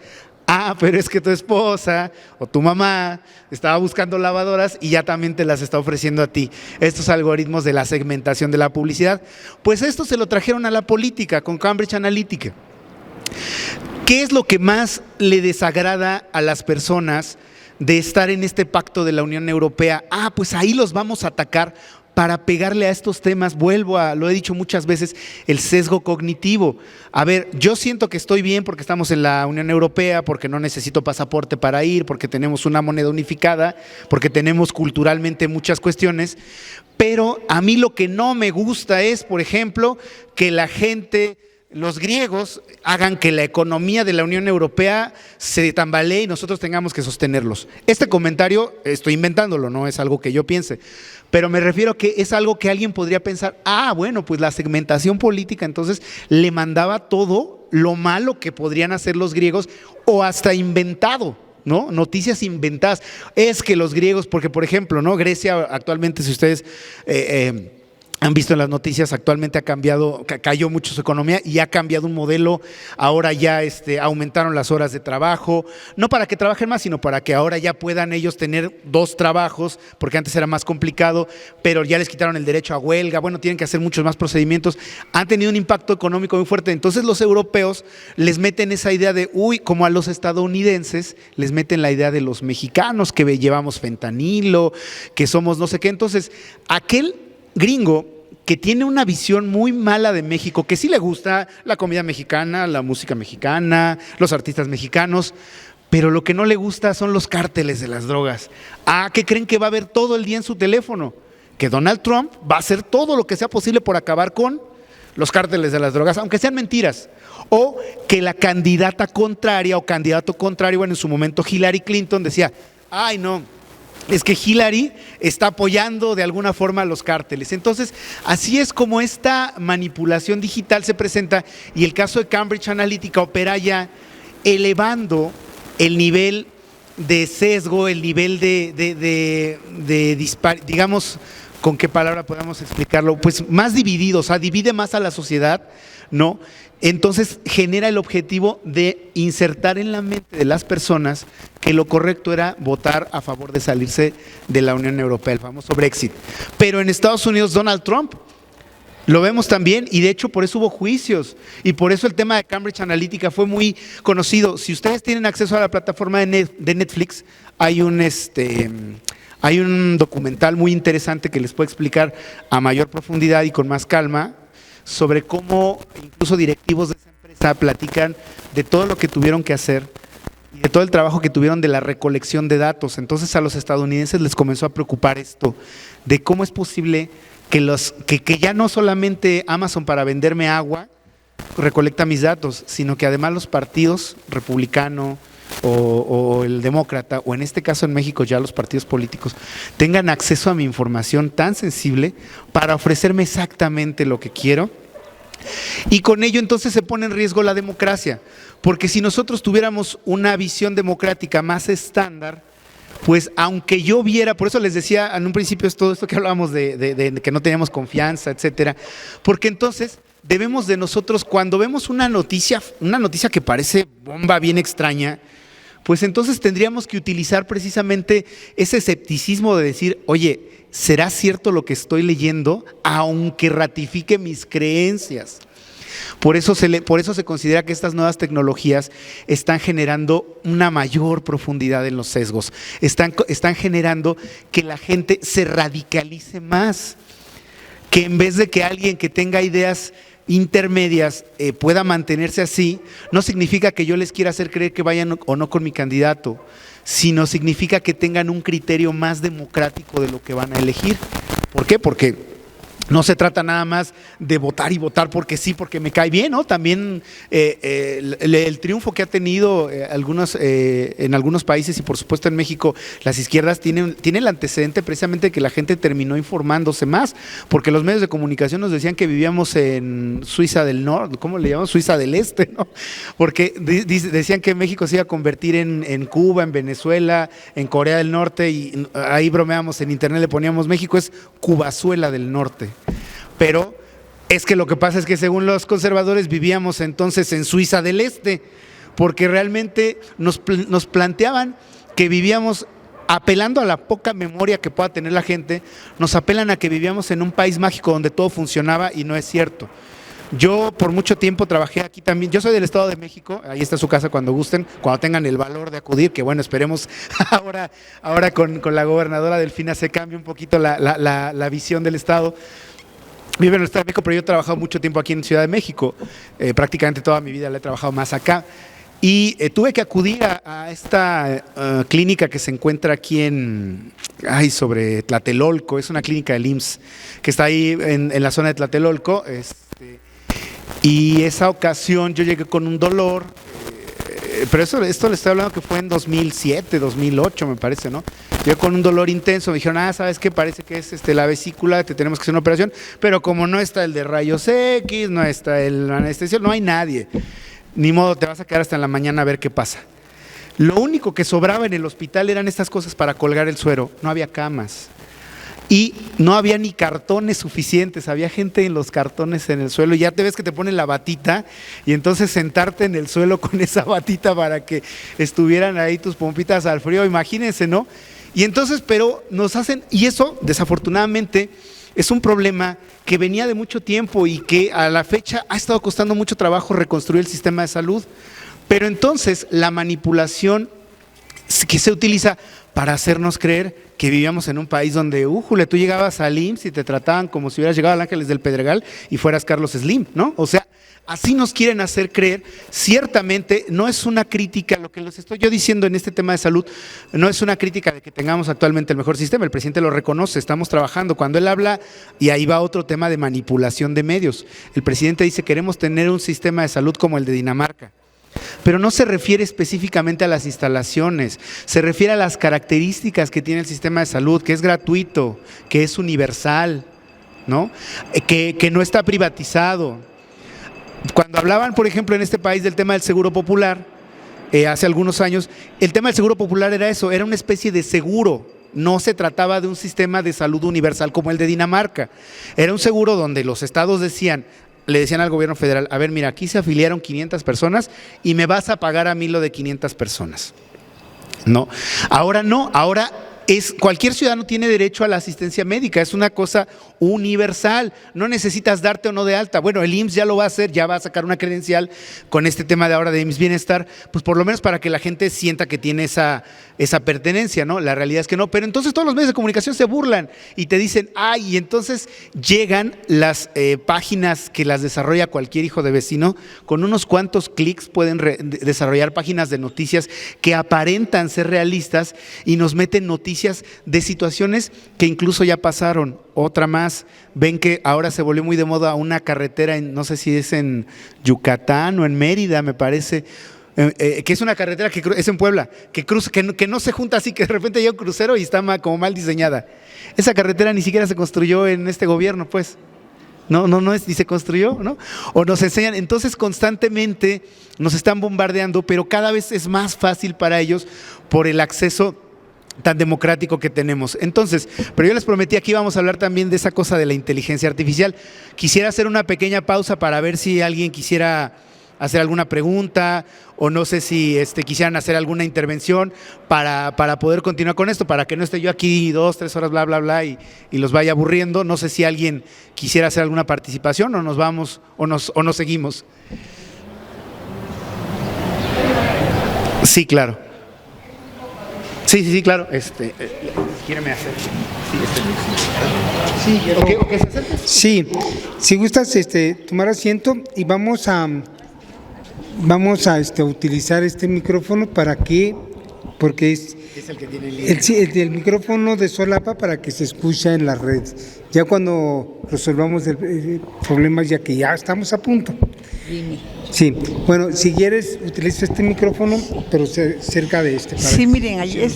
Ah, pero es que tu esposa o tu mamá estaba buscando lavadoras y ya también te las está ofreciendo a ti. Estos algoritmos de la segmentación de la publicidad, pues esto se lo trajeron a la política con Cambridge Analytica. ¿Qué es lo que más le desagrada a las personas de estar en este pacto de la Unión Europea? Ah, pues ahí los vamos a atacar para pegarle a estos temas. Lo he dicho muchas veces, el sesgo cognitivo. A ver, yo siento que estoy bien porque estamos en la Unión Europea, porque no necesito pasaporte para ir, porque tenemos una moneda unificada, porque tenemos culturalmente muchas cuestiones, pero a mí lo que no me gusta es, por ejemplo, que la gente, los griegos, hagan que la economía de la Unión Europea se tambalee y nosotros tengamos que sostenerlos. Este comentario estoy inventándolo, no es algo que yo piense, pero me refiero a que es algo que alguien podría pensar, bueno, pues la segmentación política entonces le mandaba todo lo malo que podrían hacer los griegos o hasta inventado, ¿no? Noticias inventadas. Es que los griegos, porque por ejemplo, ¿no? Grecia actualmente, si ustedes han visto en las noticias, actualmente ha cambiado, cayó mucho su economía y ha cambiado un modelo. Ahora ya aumentaron las horas de trabajo, no para que trabajen más, sino para que ahora ya puedan ellos tener 2 trabajos, porque antes era más complicado, pero ya les quitaron el derecho a huelga. Bueno, tienen que hacer muchos más procedimientos. Han tenido un impacto económico muy fuerte. Entonces los europeos les meten esa idea de, como a los estadounidenses les meten la idea de los mexicanos que llevamos fentanilo, que somos no sé qué. Entonces aquel gringo que tiene una visión muy mala de México, que sí le gusta la comida mexicana, la música mexicana, los artistas mexicanos, pero lo que no le gusta son los cárteles de las drogas. ¿Qué creen que va a ver todo el día en su teléfono? Que Donald Trump va a hacer todo lo que sea posible por acabar con los cárteles de las drogas, aunque sean mentiras. O que la candidata contraria o candidato contrario, bueno, en su momento Hillary Clinton decía, no, es que Hillary está apoyando de alguna forma a los cárteles. Entonces, así es como esta manipulación digital se presenta, y el caso de Cambridge Analytica opera ya elevando el nivel de sesgo, el nivel digamos, ¿con qué palabra podemos explicarlo? Pues más dividido, o sea, divide más a la sociedad, ¿no? Entonces genera el objetivo de insertar en la mente de las personas que lo correcto era votar a favor de salirse de la Unión Europea, el famoso Brexit. Pero en Estados Unidos, Donald Trump, lo vemos también, y de hecho por eso hubo juicios, y por eso el tema de Cambridge Analytica fue muy conocido. Si ustedes tienen acceso a la plataforma de Netflix, hay un documental muy interesante que les puede explicar a mayor profundidad y con más calma sobre cómo incluso directivos de esa empresa platican de todo lo que tuvieron que hacer y de todo el trabajo que tuvieron de la recolección de datos. Entonces a los estadounidenses les comenzó a preocupar esto, de cómo es posible que ya no solamente Amazon para venderme agua recolecta mis datos, sino que además los partidos republicano o el demócrata, o en este caso en México ya los partidos políticos, tengan acceso a mi información tan sensible para ofrecerme exactamente lo que quiero. Y con ello entonces se pone en riesgo la democracia, porque si nosotros tuviéramos una visión democrática más estándar, pues aunque yo viera, por eso les decía en un principio es todo esto que hablábamos de que no teníamos confianza, etcétera, porque entonces debemos de nosotros, cuando vemos una noticia que parece bomba bien extraña, pues entonces tendríamos que utilizar precisamente ese escepticismo de decir, oye, ¿será cierto lo que estoy leyendo? Aunque ratifique mis creencias. Por eso se considera que estas nuevas tecnologías están generando una mayor profundidad en los sesgos, están generando que la gente se radicalice más, que en vez de que alguien que tenga ideas intermedias pueda mantenerse así, no significa que yo les quiera hacer creer que vayan o no con mi candidato, sino significa que tengan un criterio más democrático de lo que van a elegir. ¿Por qué? Porque no se trata nada más de votar y votar porque sí, porque me cae bien, ¿no? También el triunfo que ha tenido en algunos países y por supuesto en México, las izquierdas tienen el antecedente precisamente de que la gente terminó informándose más, porque los medios de comunicación nos decían que vivíamos en Suiza del Norte, ¿cómo le llamamos? Suiza del Este, ¿no? Porque decían que México se iba a convertir en Cuba, en Venezuela, en Corea del Norte, y ahí bromeamos, en internet le poníamos México es Cubazuela del Norte. Pero es que lo que pasa es que según los conservadores vivíamos entonces en Suiza del Este, porque realmente nos planteaban que vivíamos, apelando a la poca memoria que pueda tener la gente, nos apelan a que vivíamos en un país mágico donde todo funcionaba y no es cierto. Yo por mucho tiempo trabajé aquí también, yo soy del Estado de México, ahí está su casa cuando gusten, cuando tengan el valor de acudir, que bueno, esperemos ahora con la gobernadora Delfina se cambie un poquito la visión del Estado. Vivo en el Estado de México, pero yo he trabajado mucho tiempo aquí en Ciudad de México, prácticamente toda mi vida la he trabajado más acá. Y tuve que acudir a esta clínica que se encuentra aquí sobre Tlatelolco, es una clínica del IMSS que está ahí en la zona de Tlatelolco. Y esa ocasión yo llegué con un dolor, pero esto le estoy hablando que fue en 2007, 2008 me parece, ¿no? Yo con un dolor intenso, me dijeron, ¿sabes qué? Parece que es la vesícula, te tenemos que hacer una operación, pero como no está el de rayos X, no está el anestesio, no hay nadie. Ni modo, te vas a quedar hasta en la mañana a ver qué pasa. Lo único que sobraba en el hospital eran estas cosas para colgar el suero, no había camas. Y no había ni cartones suficientes, había gente en los cartones en el suelo, y ya te ves que te ponen la batita, y entonces sentarte en el suelo con esa batita para que estuvieran ahí tus pompitas al frío, imagínense, ¿no? Y entonces, pero nos hacen, y eso desafortunadamente es un problema que venía de mucho tiempo y que a la fecha ha estado costando mucho trabajo reconstruir el sistema de salud, pero entonces la manipulación que se utiliza para hacernos creer que vivíamos en un país donde, tú llegabas al IMSS y te trataban como si hubieras llegado al Ángeles del Pedregal y fueras Carlos Slim, ¿no? O sea, así nos quieren hacer creer. Ciertamente no es una crítica, lo que les estoy yo diciendo en este tema de salud, no es una crítica de que tengamos actualmente el mejor sistema, el presidente lo reconoce, estamos trabajando. Cuando él habla, y ahí va otro tema de manipulación de medios, el presidente dice queremos tener un sistema de salud como el de Dinamarca. Pero no se refiere específicamente a las instalaciones, se refiere a las características que tiene el sistema de salud, que es gratuito, que es universal, ¿no? Que no está privatizado. Cuando hablaban, por ejemplo, en este país del tema del seguro popular, hace algunos años, el tema del seguro popular era eso, era una especie de seguro. No se trataba de un sistema de salud universal como el de Dinamarca. Era un seguro donde los estados le decían al gobierno federal, a ver, mira, aquí se afiliaron 500 personas y me vas a pagar a mí lo de 500 personas. No, ahora cualquier ciudadano tiene derecho a la asistencia médica, es una cosa universal, no necesitas darte o no de alta. Bueno, el IMSS ya lo va a hacer, ya va a sacar una credencial con este tema de ahora de IMSS Bienestar, pues por lo menos para que la gente sienta que tiene esa pertenencia, ¿no? La realidad es que no, pero entonces todos los medios de comunicación se burlan y te dicen, y entonces llegan las páginas que las desarrolla cualquier hijo de vecino, con unos cuantos clics pueden desarrollar páginas de noticias que aparentan ser realistas y nos meten noticias de situaciones que incluso ya pasaron. Otra más, ven que ahora se volvió muy de moda una carretera, no sé si es en Yucatán o en Mérida, me parece, que es una carretera que es en Puebla, que no se junta así, que de repente llega un crucero y está como mal diseñada. Esa carretera ni siquiera se construyó en este gobierno, pues. No es, ni se construyó, ¿no? O nos enseñan, entonces constantemente nos están bombardeando, pero cada vez es más fácil para ellos por el acceso tan democrático que tenemos. Entonces, pero yo les prometí, aquí vamos a hablar también de esa cosa de la inteligencia artificial. Quisiera hacer una pequeña pausa para ver si alguien quisiera hacer alguna pregunta o no sé si quisieran hacer alguna intervención para poder continuar con esto, para que no esté yo aquí 2, 3 horas bla, bla, bla y los vaya aburriendo. No sé si alguien quisiera hacer alguna participación o nos vamos o nos seguimos. Sí, claro. Sí, claro. Quíreme hacer. Sí, ¿qué se acerca? Sí, si gustas tomar asiento y vamos a utilizar este micrófono porque es el que tiene el el micrófono de solapa para que se escuche en la red. Ya cuando resolvamos el problema, ya que ya estamos a punto. Sí, bueno, si quieres, utiliza este micrófono, pero cerca de este. Sí, miren, ayer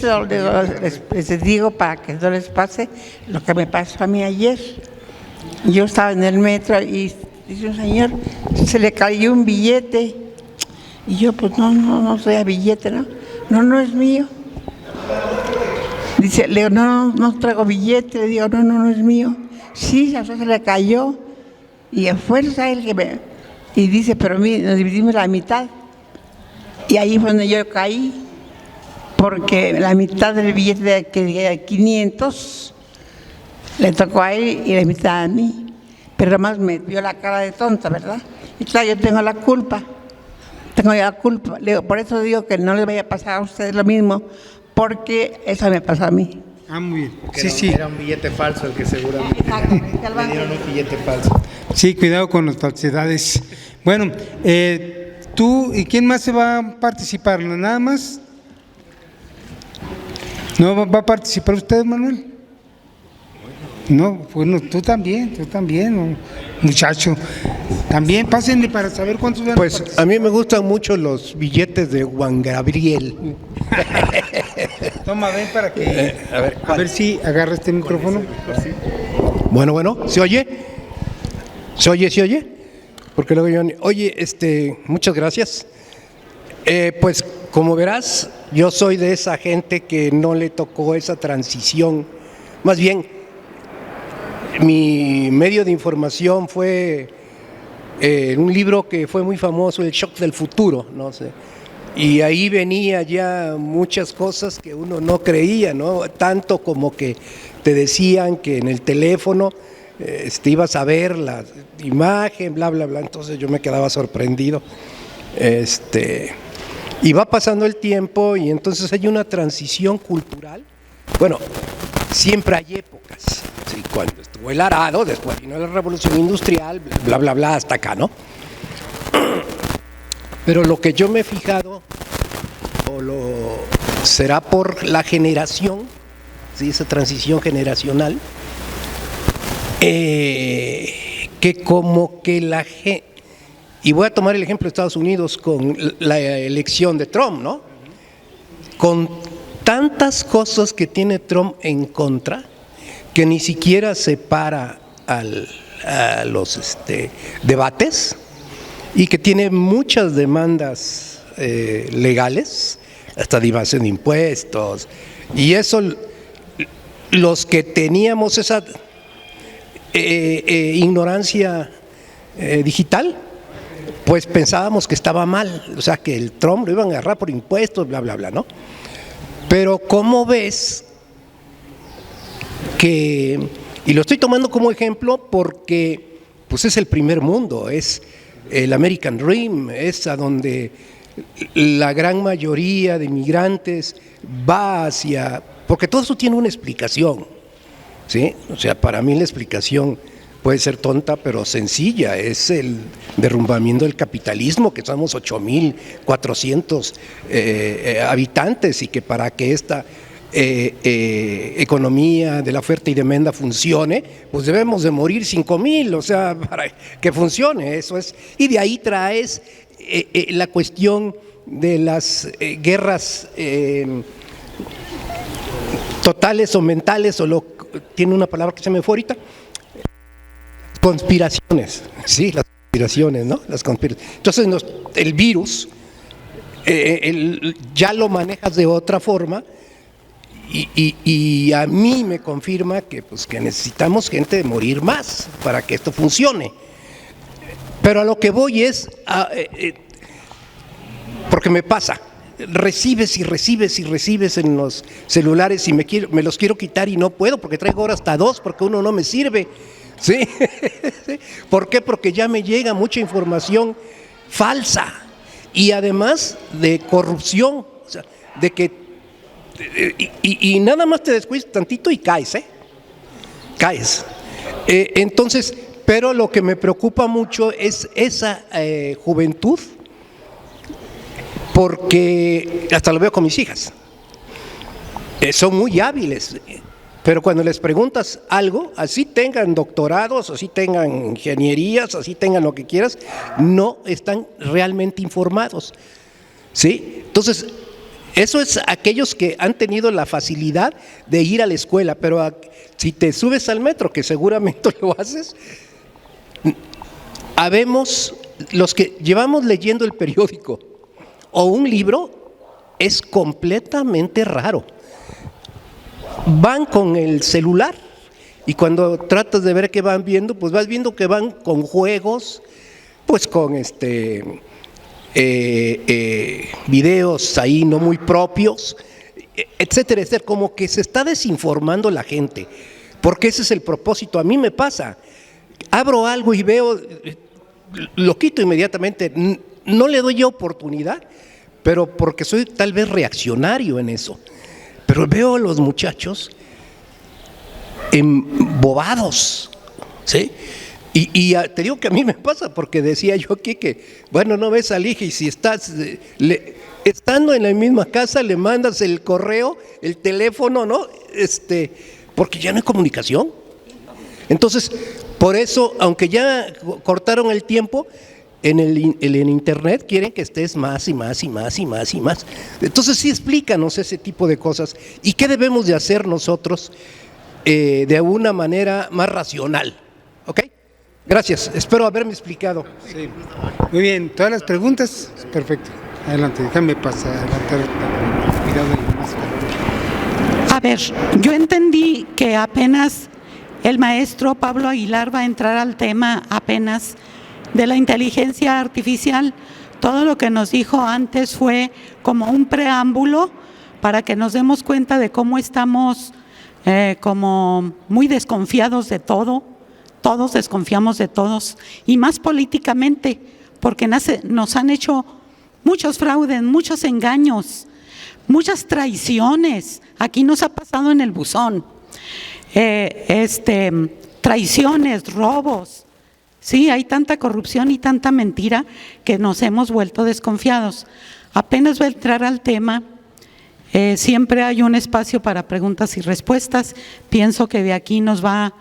les digo para que no les pase lo que me pasó a mí ayer. Yo estaba en el metro y dice un señor, se le cayó un billete. Y yo, pues no soy a billete, ¿no? No es mío. Dice, le digo, no traigo billete. Le digo, no es mío. Sí, a se le cayó. Y a fuerza él que me... Y dice, pero nos dividimos la mitad. Y ahí fue donde yo caí, porque la mitad del billete de 500 le tocó a él y la mitad a mí. Pero además me vio la cara de tonta, ¿verdad? Y claro, yo tengo la culpa. Por eso digo que no les vaya a pasar a ustedes lo mismo, porque eso me pasó a mí. Muy bien. Sí. Era un billete falso el que seguramente le dieron un billete falso. Sí, cuidado con las falsedades. Bueno, tú y quién más se va a participar, ¿nada más? ¿No va a participar usted, Manuel? No, bueno, tú también, muchacho. También pásenle para saber cuántos van. Pues a mí me gustan mucho los billetes de Juan Gabriel. Toma, ven para que a ver si agarra este micrófono. Bueno, ¿se oye? ¿Se oye? Porque luego yo, oye, muchas gracias. Pues como verás, yo soy de esa gente que no le tocó esa transición. Más bien, mi medio de información fue un libro que fue muy famoso, El Shock del Futuro, no sé. Y ahí venía ya muchas cosas que uno no creía, ¿no? Tanto como que te decían que en el teléfono ibas a ver la imagen, bla, bla, bla. Entonces yo me quedaba sorprendido. Y va pasando el tiempo y entonces hay una transición cultural. Bueno, siempre hay épocas. ¿Sí? Cuando estuvo el arado, después vino la revolución industrial, bla, bla, bla, hasta acá, ¿no? Pero lo que yo me he fijado, será por la generación, ¿sí? Esa transición generacional, que como que la gente, y voy a tomar el ejemplo de Estados Unidos con la elección de Trump, ¿no? Con tantas cosas que tiene Trump en contra, que ni siquiera se para a los debates, y que tiene muchas demandas legales, hasta de evasión de impuestos, y eso los que teníamos esa ignorancia digital, pues pensábamos que estaba mal, o sea, que el Trump lo iban a agarrar por impuestos, bla, bla, bla, ¿no? Pero ¿cómo ves que, y lo estoy tomando como ejemplo porque pues es el primer mundo, es el American Dream, es a donde la gran mayoría de inmigrantes va hacia, porque todo eso tiene una explicación, ¿sí? O sea, para mí la explicación puede ser tonta, pero sencilla, es el derrumbamiento del capitalismo, que somos 8.400 habitantes, y que para que esta economía de la oferta y demanda funcione, pues debemos de morir 5.000, o sea, para que funcione, eso es. Y de ahí traes la cuestión de las guerras totales o mentales, tiene una palabra que se me fue ahorita, conspiraciones, sí, las conspiraciones, ¿no? Entonces el virus ya lo manejas de otra forma, y a mí me confirma que necesitamos gente de morir más para que esto funcione. Pero a lo que voy es, porque me pasa, recibes en los celulares y me los quiero quitar y no puedo porque traigo ahora hasta 2 porque uno no me sirve. ¿Sí? ¿Por qué? Porque ya me llega mucha información falsa y además de corrupción, o sea, de que y nada más te descuidas tantito y caes, caes. Entonces, pero lo que me preocupa mucho es esa juventud, porque hasta lo veo con mis hijas, son muy hábiles. Pero cuando les preguntas algo, así tengan doctorados, así tengan ingenierías, así tengan lo que quieras, no están realmente informados, ¿sí? Entonces, eso es aquellos que han tenido la facilidad de ir a la escuela, pero si te subes al metro, que seguramente lo haces, habemos los que llevamos leyendo el periódico o un libro, es completamente raro. Van con el celular y cuando tratas de ver qué van viendo, pues vas viendo que van con juegos, pues con videos ahí no muy propios, etcétera, etcétera, como que se está desinformando la gente, porque ese es el propósito. A mí me pasa, abro algo y veo, lo quito inmediatamente, no le doy oportunidad, pero porque soy tal vez reaccionario en eso. Pero veo a los muchachos embobados, ¿sí? Y te digo que a mí me pasa, porque decía yo aquí que, bueno, no ves al hijo y si estás, estando en la misma casa, le mandas el correo, el teléfono, ¿no? Porque ya no hay comunicación. Entonces, por eso, aunque ya cortaron el tiempo, en internet quieren que estés más y más y más y más y más. Entonces sí, explícanos ese tipo de cosas y qué debemos de hacer nosotros de una manera más racional. ¿Ok? Gracias, espero haberme explicado. Sí. Muy bien, todas las preguntas, perfecto. Adelante, déjame pasar, adelantar. A ver, yo entendí que apenas el maestro Pablo Aguilar va a entrar al tema apenas de la inteligencia artificial. Todo lo que nos dijo antes fue como un preámbulo para que nos demos cuenta de cómo estamos como muy desconfiados de todo. Todos desconfiamos de todos, y más políticamente, porque nos han hecho muchos fraudes, muchos engaños, muchas traiciones. Aquí nos ha pasado en el buzón, traiciones, robos. Sí, hay tanta corrupción y tanta mentira que nos hemos vuelto desconfiados. Apenas va a entrar al tema, siempre hay un espacio para preguntas y respuestas. Pienso que de aquí nos va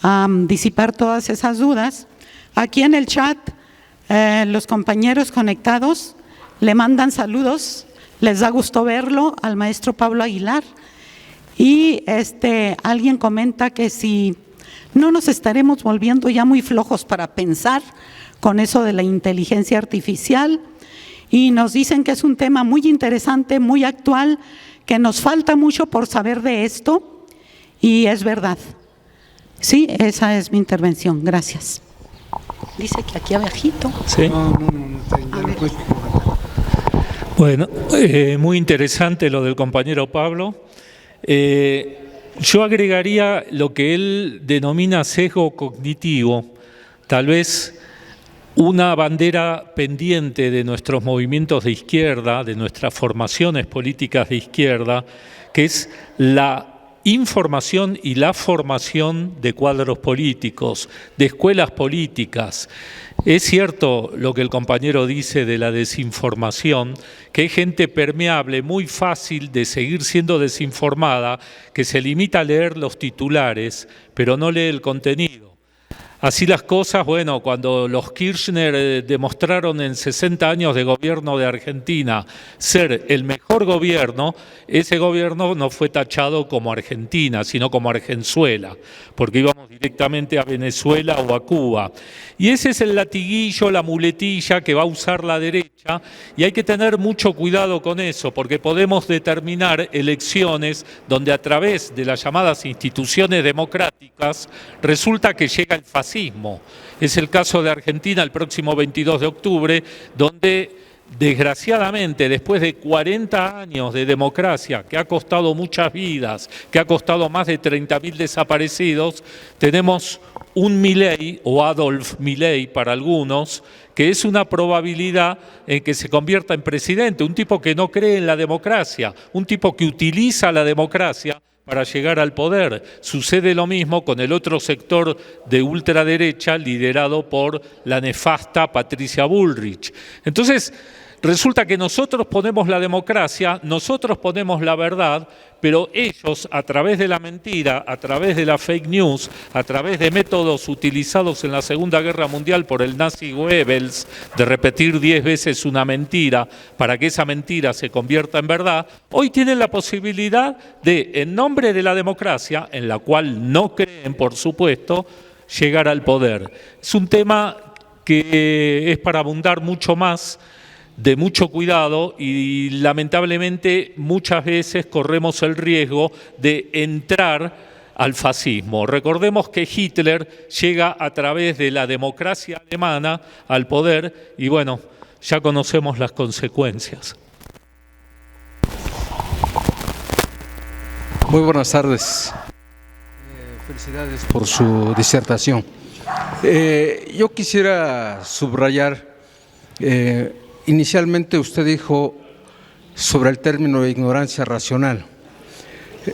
a disipar todas esas dudas. Aquí en el chat, los compañeros conectados le mandan saludos, les da gusto verlo al maestro Pablo Aguilar. Y alguien comenta que si no nos estaremos volviendo ya muy flojos para pensar con eso de la inteligencia artificial. y nos dicen que es un tema muy interesante, muy actual, que nos falta mucho por saber de esto, y es verdad. Sí, esa es mi intervención. Gracias. Dice que aquí abajito. Sí. No, ya lo puedes comentar. Bueno, muy interesante lo del compañero Pablo. Yo agregaría lo que él denomina sesgo cognitivo, tal vez una bandera pendiente de nuestros movimientos de izquierda, de nuestras formaciones políticas de izquierda, que es la información y la formación de cuadros políticos, de escuelas políticas. Es cierto lo que el compañero dice de la desinformación, que hay gente permeable, muy fácil de seguir siendo desinformada, que se limita a leer los titulares, pero no lee el contenido. Así las cosas, bueno, cuando los Kirchner demostraron en 60 años de gobierno de Argentina ser el mejor gobierno, ese gobierno no fue tachado como Argentina, sino como Argenzuela, porque íbamos directamente a Venezuela o a Cuba. Y ese es el latiguillo, la muletilla que va a usar la derecha, y hay que tener mucho cuidado con eso, porque podemos determinar elecciones donde a través de las llamadas instituciones democráticas resulta que llega el fascismo. Es el caso de Argentina el próximo 22 de octubre, donde desgraciadamente después de 40 años de democracia, que ha costado muchas vidas, que ha costado más de 30.000 desaparecidos, tenemos un Milei o Adolf Milei para algunos, que es una probabilidad en que se convierta en presidente, un tipo que no cree en la democracia, un tipo que utiliza la democracia para llegar al poder. Sucede lo mismo con el otro sector de ultraderecha liderado por la nefasta Patricia Bullrich. Entonces, resulta que nosotros ponemos la democracia, nosotros ponemos la verdad, pero ellos, a través de la mentira, a través de la fake news, a través de métodos utilizados en la Segunda Guerra Mundial por el nazi Goebbels, de repetir 10 veces una mentira para que esa mentira se convierta en verdad, hoy tienen la posibilidad de, en nombre de la democracia, en la cual no creen, por supuesto, llegar al poder. Es un tema que es para abundar mucho más, de mucho cuidado, y lamentablemente muchas veces corremos el riesgo de entrar al fascismo. Recordemos que Hitler llega a través de la democracia alemana al poder y bueno, ya conocemos las consecuencias. Muy buenas tardes. Felicidades por su disertación. Yo quisiera subrayar, inicialmente usted dijo sobre el término de ignorancia racional,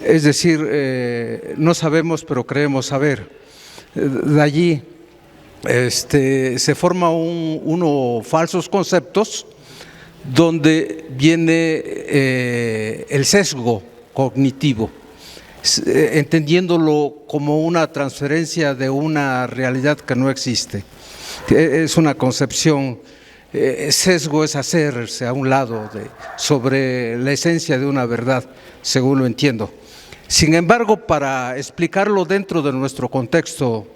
es decir, no sabemos pero creemos saber. De allí se forma unos falsos conceptos donde viene el sesgo cognitivo, entendiéndolo como una transferencia de una realidad que no existe. Es una concepción. Sesgo es hacerse a un lado sobre la esencia de una verdad, según lo entiendo. Sin embargo, para explicarlo dentro de nuestro contexto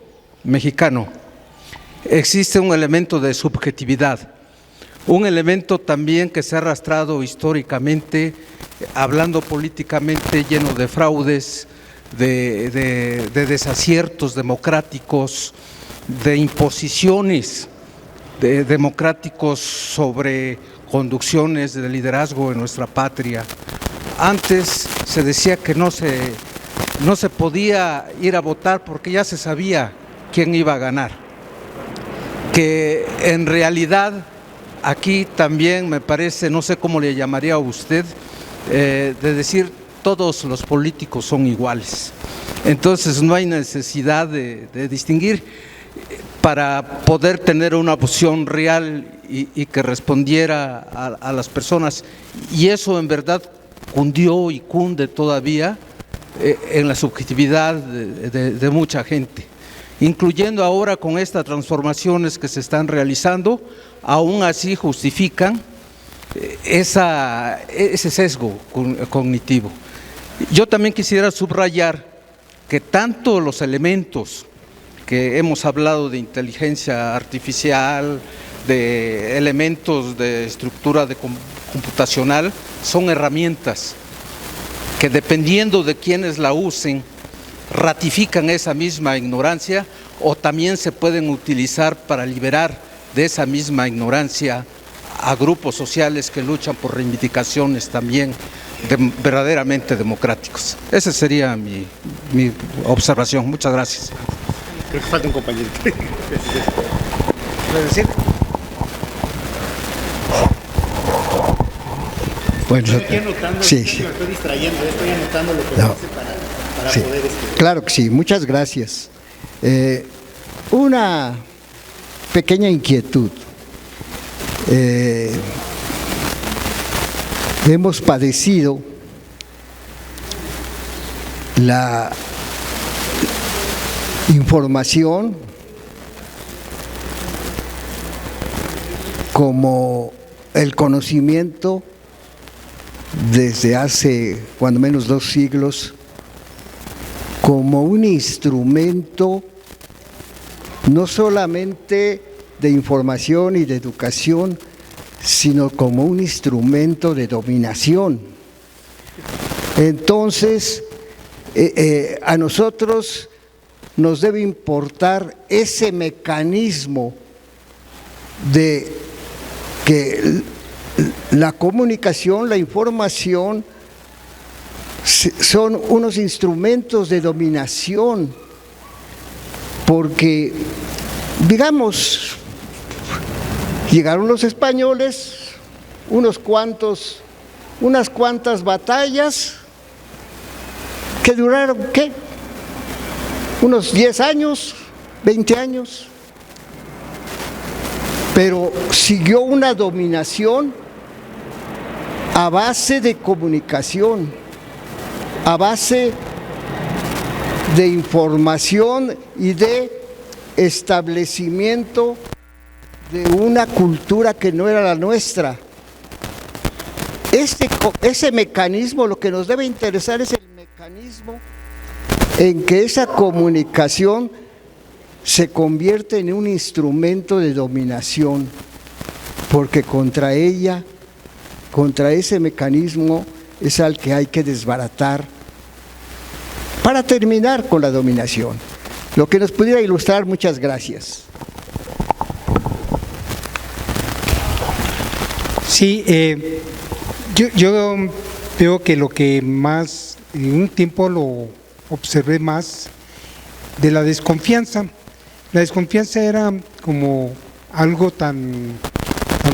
mexicano, existe un elemento de subjetividad, un elemento también que se ha arrastrado históricamente, hablando políticamente, lleno de fraudes, de desaciertos democráticos, de imposiciones democráticos sobre conducciones de liderazgo en nuestra patria. Antes se decía que no se podía ir a votar porque ya se sabía quién iba a ganar. Que en realidad aquí también me parece, no sé cómo le llamaría a usted, de decir todos los políticos son iguales. Entonces no hay necesidad de distinguir para poder tener una opción real y que respondiera a las personas. Y eso en verdad cundió y cunde todavía en la subjetividad de mucha gente, incluyendo ahora con estas transformaciones que se están realizando, aún así justifican ese sesgo cognitivo. Yo también quisiera subrayar que tanto los elementos que hemos hablado de inteligencia artificial, de elementos de estructura computacional son herramientas que, dependiendo de quienes la usen, ratifican esa misma ignorancia o también se pueden utilizar para liberar de esa misma ignorancia a grupos sociales que luchan por reivindicaciones también verdaderamente democráticos. Esa sería mi observación. Muchas gracias. Creo que falta un compañero. ¿Puedes decir? Bueno, Estoy anotando, sí, me sí. estoy distrayendo, estoy anotando lo que No. dice para Sí, poder claro que sí, muchas gracias. Una pequeña inquietud. Hemos padecido la información como el conocimiento desde hace cuando menos 2 siglos como un instrumento no solamente de información y de educación, sino como un instrumento de dominación. Entonces, a nosotros nos debe importar ese mecanismo de que la comunicación, la información, son unos instrumentos de dominación, porque, digamos, llegaron los españoles, unas cuantas batallas que duraron, ¿qué? Unos 10 años, 20 años, pero siguió una dominación a base de comunicación, a base de información y de establecimiento de una cultura que no era la nuestra. Ese mecanismo, lo que nos debe interesar es el mecanismo en que esa comunicación se convierte en un instrumento de dominación, porque contra ella, contra ese mecanismo es al que hay que desbaratar para terminar con la dominación. Lo que nos pudiera ilustrar, muchas gracias. Sí, yo veo que lo que más, en un tiempo lo observé más, de la desconfianza. La desconfianza era como algo tan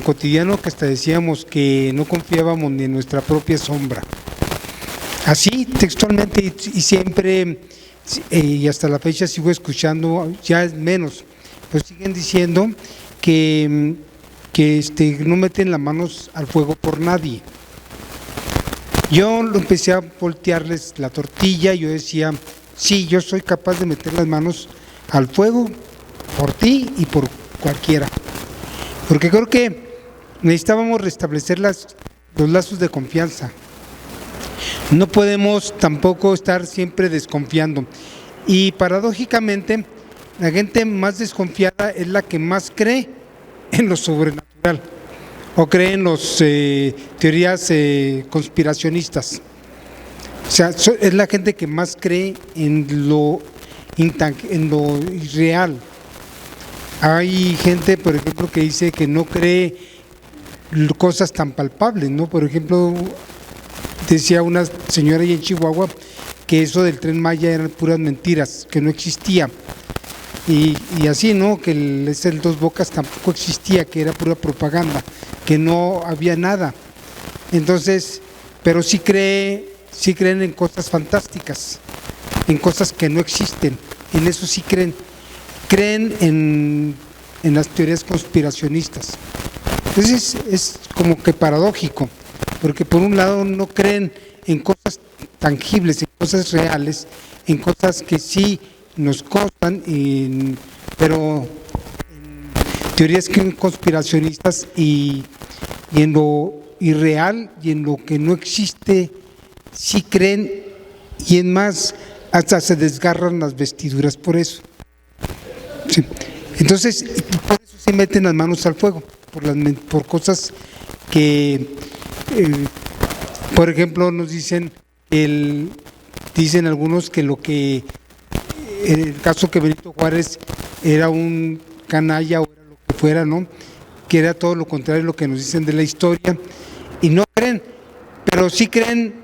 cotidiano que hasta decíamos que no confiábamos ni en nuestra propia sombra. Así, textualmente, y siempre, y hasta la fecha sigo escuchando, ya es menos, pero siguen diciendo que no meten las manos al fuego por nadie. Yo empecé a voltearles la tortilla y yo decía, sí, yo soy capaz de meter las manos al fuego por ti y por cualquiera. Porque creo que necesitábamos restablecer los lazos de confianza. No podemos tampoco estar siempre desconfiando. Y paradójicamente, la gente más desconfiada es la que más cree en lo sobrenatural o cree en las teorías conspiracionistas. O sea, es la gente que más cree en lo irreal. Hay gente, por ejemplo, que dice que no cree cosas tan palpables, ¿no? Por ejemplo, decía una señora ahí en Chihuahua que eso del Tren Maya eran puras mentiras, que no existía. Y así, ¿no? Que el Dos Bocas tampoco existía, que era pura propaganda, que no había nada. Entonces, pero sí creen en cosas fantásticas, en cosas que no existen, en eso sí creen. Creen en las teorías conspiracionistas. Entonces es como que paradójico, porque por un lado no creen en cosas tangibles, en cosas reales, en cosas que sí nos constan, pero en teorías conspiracionistas y en lo irreal y en lo que no existe, sí creen, y en más, hasta se desgarran las vestiduras por eso. Sí. Entonces, por eso se meten las manos al fuego, por cosas que, por ejemplo, nos dicen, dicen algunos que en el caso que Benito Juárez era un canalla o era lo que fuera, ¿no? Que era todo lo contrario a lo que nos dicen de la historia, y no creen, pero sí creen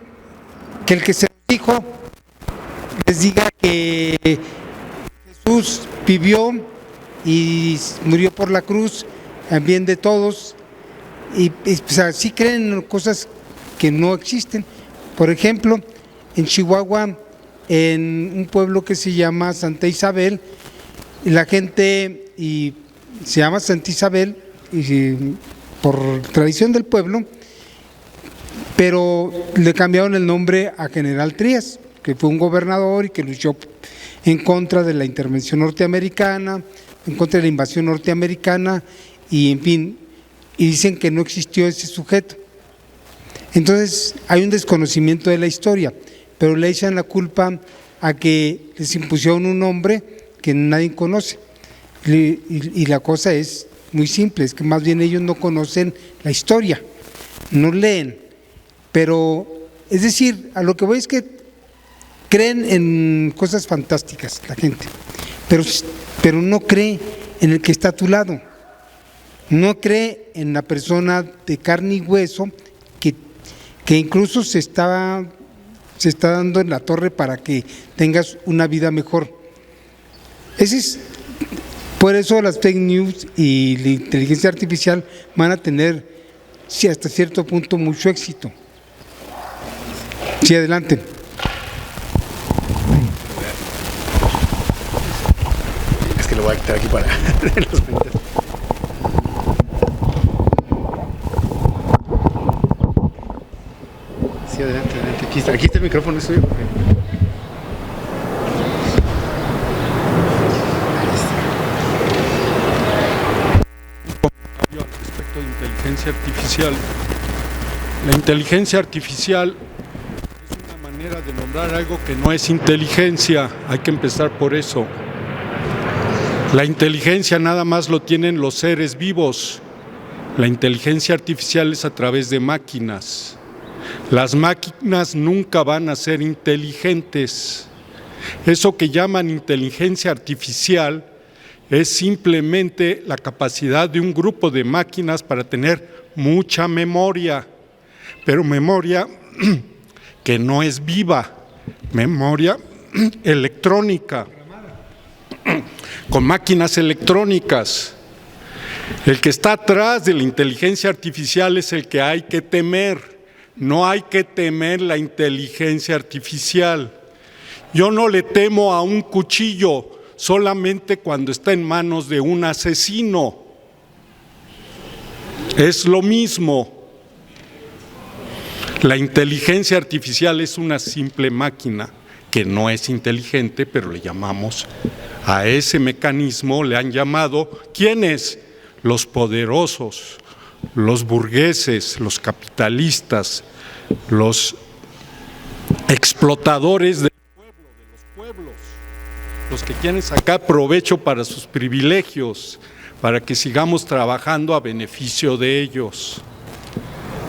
que el que se los dijo les diga que Jesús vivió y murió por la cruz en bien de todos, y pues, sí creen cosas que no existen. Por ejemplo, en Chihuahua, en un pueblo que se llama Santa Isabel, la gente se llama Santa Isabel por tradición del pueblo, pero le cambiaron el nombre a General Trías, que fue un gobernador y que luchó en contra de la intervención norteamericana, en contra de la invasión norteamericana, y en fin, y dicen que no existió ese sujeto. Entonces hay un desconocimiento de la historia, pero le echan la culpa a que les impusieron un nombre que nadie conoce. Y la cosa es muy simple, es que más bien ellos no conocen la historia, no leen. Pero, es decir, a lo que voy es que creen en cosas fantásticas la gente, pero no cree en el que está a tu lado, no cree en la persona de carne y hueso que incluso se está dando en la torre para que tengas una vida mejor. Por eso las fake news y la inteligencia artificial van a tener, sí, hasta cierto punto mucho éxito. Sí, adelante. Es que lo voy a quitar aquí para los comentarios. Sí, adelante. Aquí está el micrófono, es suyo. Respecto de inteligencia artificial. La inteligencia artificial es una manera de nombrar algo que no es inteligencia, hay que empezar por eso. La inteligencia nada más lo tienen los seres vivos. La inteligencia artificial es a través de máquinas. Las máquinas nunca van a ser inteligentes. Eso que llaman inteligencia artificial es simplemente la capacidad de un grupo de máquinas para tener mucha memoria, pero memoria que no es viva, memoria electrónica, con máquinas electrónicas. El que está atrás de la inteligencia artificial es el que hay que temer. No hay que temer la inteligencia artificial. Yo no le temo a un cuchillo solamente cuando está en manos de un asesino. Es lo mismo. La inteligencia artificial es una simple máquina que no es inteligente, pero le llamamos a ese mecanismo, le han llamado, ¿quiénes? Los poderosos, los burgueses, los capitalistas, los explotadores del pueblo, de los pueblos, los que quieren sacar provecho para sus privilegios, para que sigamos trabajando a beneficio de ellos.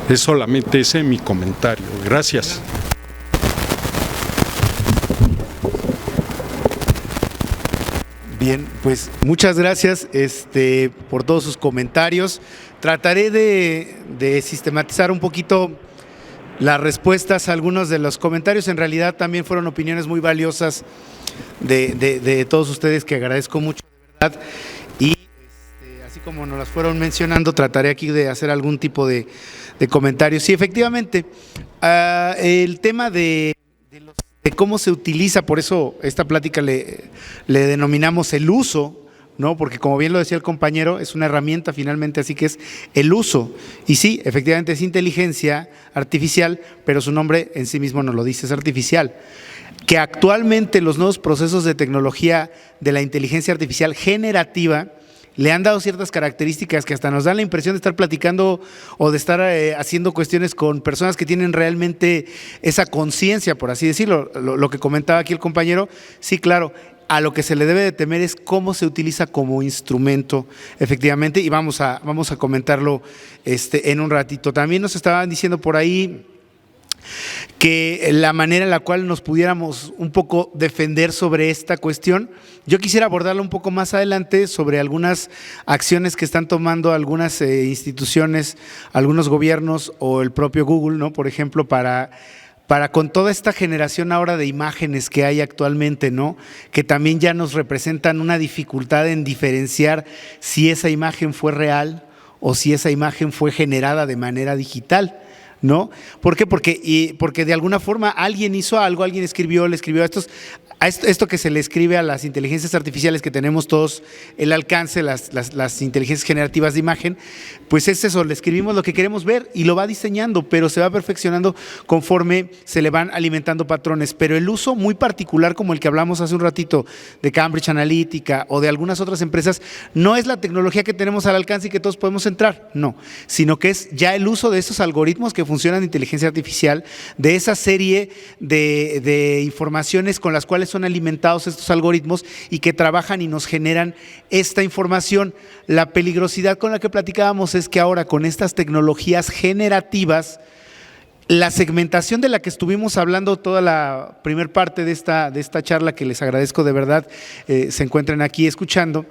Es solamente ese mi comentario. Gracias. Bien, pues muchas gracias por todos sus comentarios. Trataré de sistematizar un poquito las respuestas a algunos de los comentarios. En realidad también fueron opiniones muy valiosas de todos ustedes, que agradezco mucho, de verdad. Y así como nos las fueron mencionando, trataré aquí de hacer algún tipo de comentarios. Sí, efectivamente, el tema de cómo se utiliza, por eso esta plática le denominamos el uso, ¿no? Porque como bien lo decía el compañero, es una herramienta finalmente, así que es el uso. Y sí, efectivamente es inteligencia artificial, pero su nombre en sí mismo nos lo dice, es artificial. Que actualmente los nuevos procesos de tecnología de la inteligencia artificial generativa le han dado ciertas características que hasta nos dan la impresión de estar platicando o de estar haciendo cuestiones con personas que tienen realmente esa conciencia, por así decirlo. Lo que comentaba aquí el compañero, sí, claro, a lo que se le debe de temer es cómo se utiliza como instrumento, efectivamente, y vamos a comentarlo en un ratito. También nos estaban diciendo por ahí que la manera en la cual nos pudiéramos un poco defender sobre esta cuestión, yo quisiera abordarlo un poco más adelante sobre algunas acciones que están tomando algunas instituciones, algunos gobiernos o el propio Google, ¿no? Por ejemplo, para con toda esta generación ahora de imágenes que hay actualmente, ¿no? Que también ya nos representan una dificultad en diferenciar si esa imagen fue real o si esa imagen fue generada de manera digital, ¿no? ¿Por qué? Porque de alguna forma alguien hizo algo, alguien le escribió a esto que se le escribe a las inteligencias artificiales que tenemos todos el alcance, las inteligencias generativas de imagen, pues es eso, le escribimos lo que queremos ver y lo va diseñando, pero se va perfeccionando conforme se le van alimentando patrones. Pero el uso muy particular, como el que hablamos hace un ratito de Cambridge Analytica o de algunas otras empresas, no es la tecnología que tenemos al alcance y que todos podemos entrar, no, sino que es ya el uso de esos algoritmos que funcionan de inteligencia artificial, de esa serie de informaciones con las cuales son alimentados estos algoritmos y que trabajan y nos generan esta información. La peligrosidad con la que platicábamos es que ahora con estas tecnologías generativas, la segmentación de la que estuvimos hablando toda la primer parte de esta charla, que les agradezco de verdad, se encuentren aquí escuchando,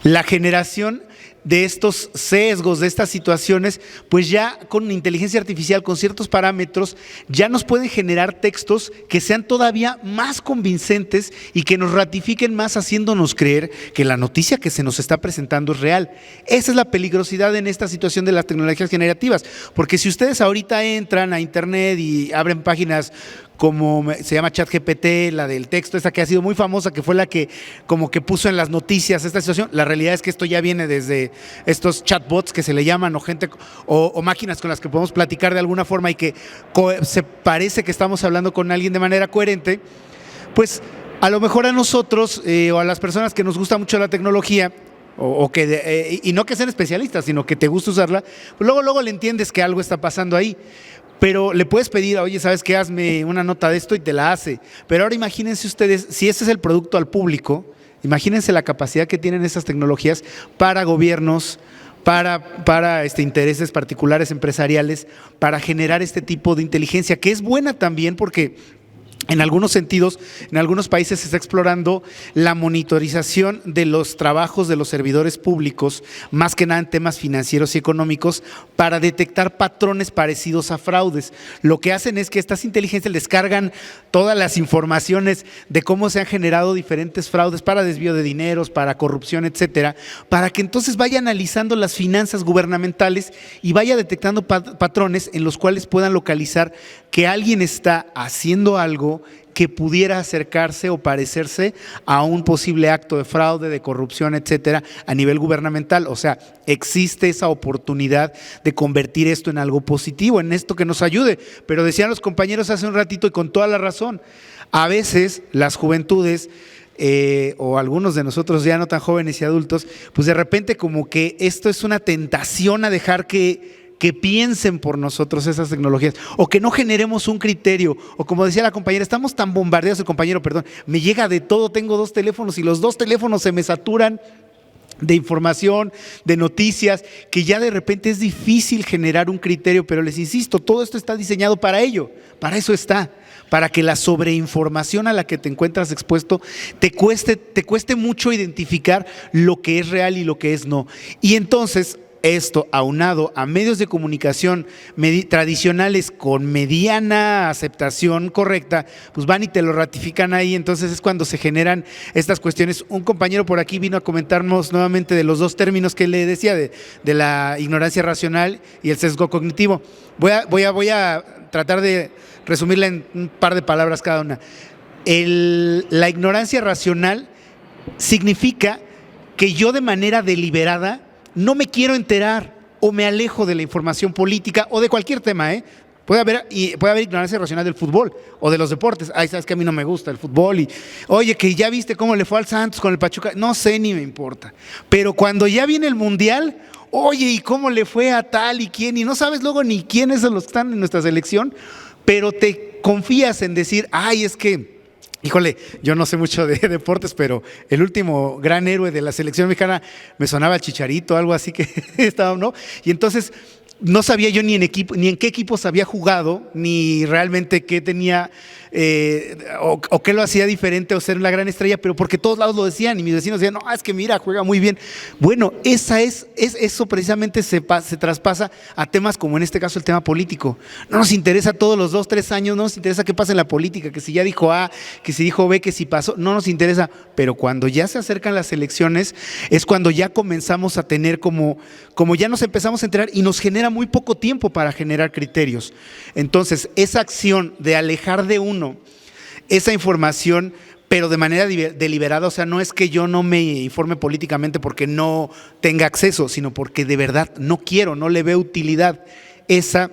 la generación de estos sesgos, de estas situaciones, pues ya con inteligencia artificial, con ciertos parámetros, ya nos pueden generar textos que sean todavía más convincentes y que nos ratifiquen más, haciéndonos creer que la noticia que se nos está presentando es real. Esa es la peligrosidad en esta situación de las tecnologías generativas, porque si ustedes ahorita entran a internet y abren páginas como se llama ChatGPT, la del texto, esa que ha sido muy famosa, que fue la que como que puso en las noticias esta situación. La realidad es que esto ya viene desde estos chatbots que se le llaman, o gente o máquinas con las que podemos platicar de alguna forma y que se parece que estamos hablando con alguien de manera coherente. Pues a lo mejor a nosotros o a las personas que nos gusta mucho la tecnología, y no que sean especialistas, sino que te gusta usarla, pues luego le entiendes que algo está pasando ahí. Pero le puedes pedir, oye, ¿sabes qué? Hazme una nota de esto y te la hace. Pero ahora imagínense ustedes, si ese es el producto al público, imagínense la capacidad que tienen esas tecnologías para gobiernos, para intereses particulares empresariales, para generar este tipo de inteligencia, que es buena también porque en algunos sentidos, en algunos países se está explorando la monitorización de los trabajos de los servidores públicos, más que nada en temas financieros y económicos, para detectar patrones parecidos a fraudes. Lo que hacen es que estas inteligencias les cargan todas las informaciones de cómo se han generado diferentes fraudes para desvío de dineros, para corrupción, etcétera, para que entonces vaya analizando las finanzas gubernamentales y vaya detectando patrones en los cuales puedan localizar que alguien está haciendo algo que pudiera acercarse o parecerse a un posible acto de fraude, de corrupción, etcétera, a nivel gubernamental. O sea, existe esa oportunidad de convertir esto en algo positivo, en esto que nos ayude. Pero decían los compañeros hace un ratito y con toda la razón, a veces las juventudes o algunos de nosotros ya no tan jóvenes y adultos, pues de repente como que esto es una tentación a dejar que piensen por nosotros esas tecnologías, o que no generemos un criterio, o como decía la compañera, estamos tan bombardeados, el compañero, perdón, me llega de todo, tengo 2 teléfonos y los 2 teléfonos se me saturan de información, de noticias, que ya de repente es difícil generar un criterio, pero les insisto, todo esto está diseñado para ello, para eso está, para que la sobreinformación a la que te encuentras expuesto te cueste mucho identificar lo que es real y lo que es no. Y entonces esto, aunado a medios de comunicación tradicionales con mediana aceptación correcta, pues van y te lo ratifican ahí. Entonces es cuando se generan estas cuestiones. Un compañero por aquí vino a comentarnos nuevamente de los 2 términos que le decía, de la ignorancia racional y el sesgo cognitivo. Voy a tratar de resumirla en un par de palabras cada una. La ignorancia racional significa que yo de manera deliberada no me quiero enterar o me alejo de la información política o de cualquier tema, Puede haber ignorancia racional del fútbol o de los deportes. Ay, sabes que a mí no me gusta el fútbol y oye, que ya viste cómo le fue al Santos con el Pachuca, no sé, ni me importa. Pero cuando ya viene el Mundial, oye, ¿y cómo le fue a tal y quién? Y no sabes luego ni quiénes son los que están en nuestra selección, pero te confías en decir, ay, es que Híjole, yo no sé mucho de deportes, pero el último gran héroe de la selección mexicana me sonaba el Chicharito, algo así que estaba, ¿no? Y entonces no sabía yo ni en qué equipos había jugado, ni realmente qué tenía o qué lo hacía diferente o ser una gran estrella, pero porque todos lados lo decían y mis vecinos decían, no, es que mira, juega muy bien. Bueno, eso precisamente se traspasa a temas como en este caso el tema político. No nos interesa todos los 2, 3 años, no nos interesa qué pasa en la política, que si ya dijo A, que si dijo B, que si pasó, no nos interesa, pero cuando ya se acercan las elecciones es cuando ya comenzamos a tener como ya nos empezamos a enterar y nos genera muy poco tiempo para generar criterios. Entonces, esa acción de alejar de uno esa información, pero de manera deliberada, o sea, no es que yo no me informe políticamente porque no tenga acceso, sino porque de verdad no quiero, no le veo utilidad. Esa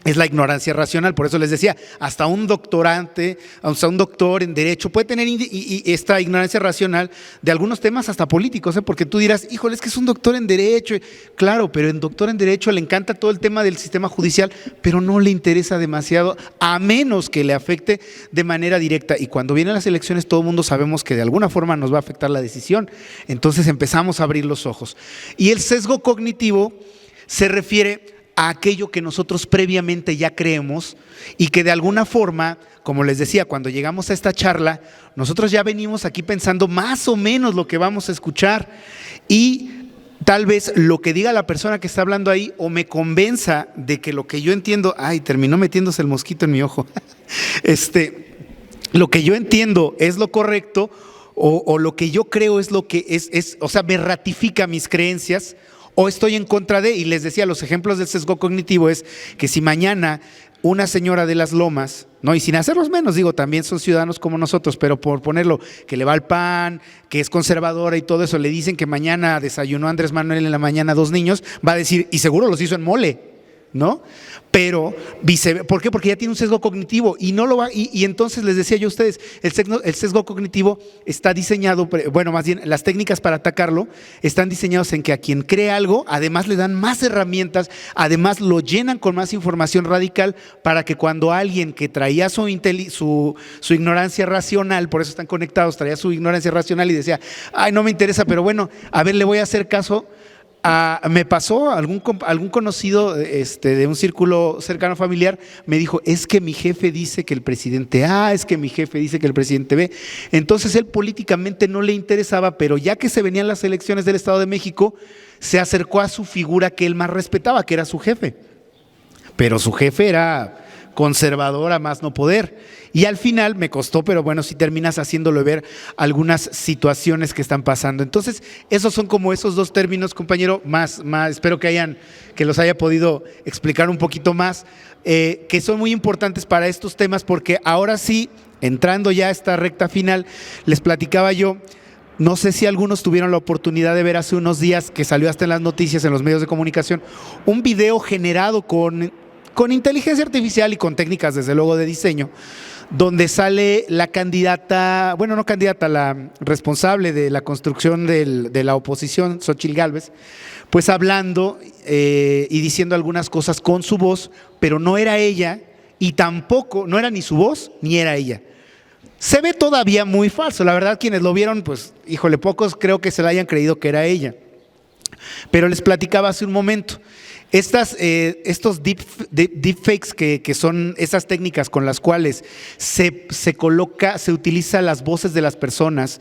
es la ignorancia racional. Por eso les decía, hasta un doctorante, hasta un doctor en Derecho puede tener esta ignorancia racional de algunos temas hasta políticos, porque tú dirás, híjole, es que es un doctor en Derecho. Claro, pero el doctor en Derecho le encanta todo el tema del sistema judicial, pero no le interesa demasiado, a menos que le afecte de manera directa. Y cuando vienen las elecciones, todo el mundo sabemos que de alguna forma nos va a afectar la decisión. Entonces empezamos a abrir los ojos. Y el sesgo cognitivo se refiere a aquello que nosotros previamente ya creemos y que de alguna forma, como les decía, cuando llegamos a esta charla, nosotros ya venimos aquí pensando más o menos lo que vamos a escuchar y tal vez lo que diga la persona que está hablando ahí o me convenza de que lo que yo entiendo, terminó metiéndose el mosquito en mi ojo, lo que yo entiendo es lo correcto o lo que yo creo es lo que es, o sea, me ratifica mis creencias, o estoy en contra de, y les decía, los ejemplos del sesgo cognitivo es que si mañana una señora de las Lomas, no, y sin hacerlos menos, digo, también son ciudadanos como nosotros, pero por ponerlo, que le va al PAN, que es conservadora y todo eso, le dicen que mañana desayunó Andrés Manuel en la mañana 2 niños, va a decir, y seguro los hizo en mole, ¿no? Pero, ¿por qué? Porque ya tiene un sesgo cognitivo y no lo va, y entonces les decía yo a ustedes, el sesgo cognitivo está diseñado, bueno, más bien las técnicas para atacarlo están diseñados en que a quien cree algo, además le dan más herramientas, además lo llenan con más información radical para que cuando alguien que traía su ignorancia racional, por eso están conectados, traía su ignorancia racional y decía, no me interesa, pero bueno, a ver, le voy a hacer caso. Me pasó algún conocido de un círculo cercano familiar, me dijo, es que mi jefe dice que el presidente A, es que mi jefe dice que el presidente B. Entonces él políticamente no le interesaba, pero ya que se venían las elecciones del Estado de México, se acercó a su figura que él más respetaba, que era su jefe. Pero su jefe era conservador a más no poder. Y al final me costó, pero bueno, si terminas haciéndolo ver algunas situaciones que están pasando. Entonces, esos son como esos 2 términos, compañero, más espero que los haya podido explicar un poquito más, que son muy importantes para estos temas, porque ahora sí, entrando ya a esta recta final, les platicaba yo, no sé si algunos tuvieron la oportunidad de ver hace unos días, que salió hasta en las noticias, en los medios de comunicación, un video generado con inteligencia artificial y con técnicas desde luego de diseño, donde sale la candidata, bueno, no candidata, la responsable de la construcción de la oposición, Xóchitl Gálvez, pues hablando y diciendo algunas cosas con su voz, pero no era ella y tampoco, no era ni su voz ni era ella. Se ve todavía muy falso, la verdad quienes lo vieron, pues híjole, pocos creo que se la hayan creído que era ella. Pero les platicaba hace un momento, estos deepfakes que son esas técnicas con las cuales se utiliza las voces de las personas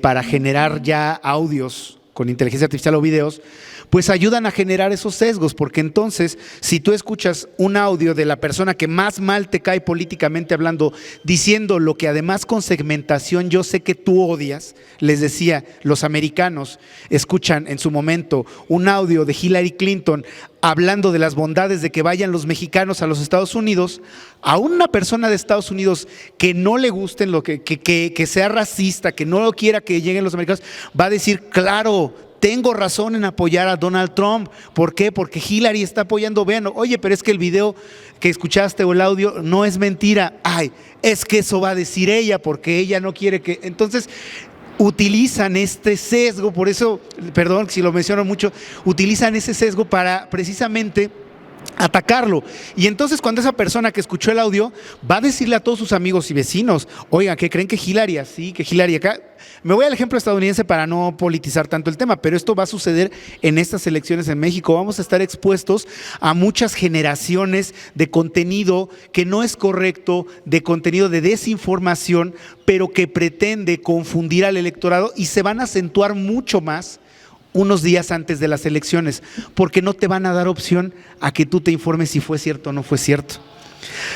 para generar ya audios con inteligencia artificial o videos, pues ayudan a generar esos sesgos, porque entonces si tú escuchas un audio de la persona que más mal te cae políticamente hablando, diciendo lo que además con segmentación yo sé que tú odias, les decía, los americanos escuchan en su momento un audio de Hillary Clinton hablando de las bondades de que vayan los mexicanos a los Estados Unidos, a una persona de Estados Unidos que no le gusten que sea racista, que no quiera que lleguen los americanos, va a decir, claro, tengo razón en apoyar a Donald Trump. ¿Por qué? Porque Hillary está apoyando, vean, oye, pero es que el video que escuchaste o el audio no es mentira. Es que eso va a decir ella porque ella no quiere que… Entonces utilizan este sesgo, por eso, perdón si lo menciono mucho, utilizan ese sesgo para precisamente atacarlo. Y entonces cuando esa persona que escuchó el audio va a decirle a todos sus amigos y vecinos, oigan, ¿qué creen que Hillary así, que Hillary acá? Me voy al ejemplo estadounidense para no politizar tanto el tema, pero esto va a suceder en estas elecciones en México. Vamos a estar expuestos a muchas generaciones de contenido que no es correcto, de contenido de desinformación, pero que pretende confundir al electorado, y se van a acentuar mucho más unos días antes de las elecciones, porque no te van a dar opción a que tú te informes si fue cierto o no fue cierto.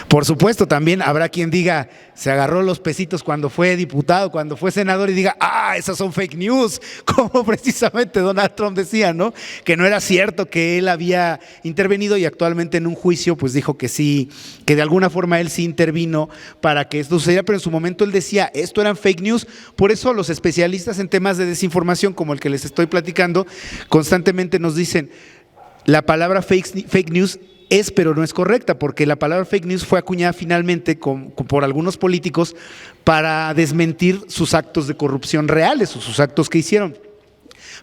Por supuesto, también habrá quien diga, se agarró los pesitos cuando fue diputado, cuando fue senador, y diga, esas son fake news, como precisamente Donald Trump decía, ¿no? Que no era cierto que él había intervenido, y actualmente en un juicio pues dijo que sí, que de alguna forma él sí intervino para que esto sucediera, pero en su momento él decía, esto eran fake news. Por eso los especialistas en temas de desinformación, como el que les estoy platicando, constantemente nos dicen, la palabra fake news es, pero no es correcta, porque la palabra fake news fue acuñada finalmente por algunos políticos para desmentir sus actos de corrupción reales o sus actos que hicieron.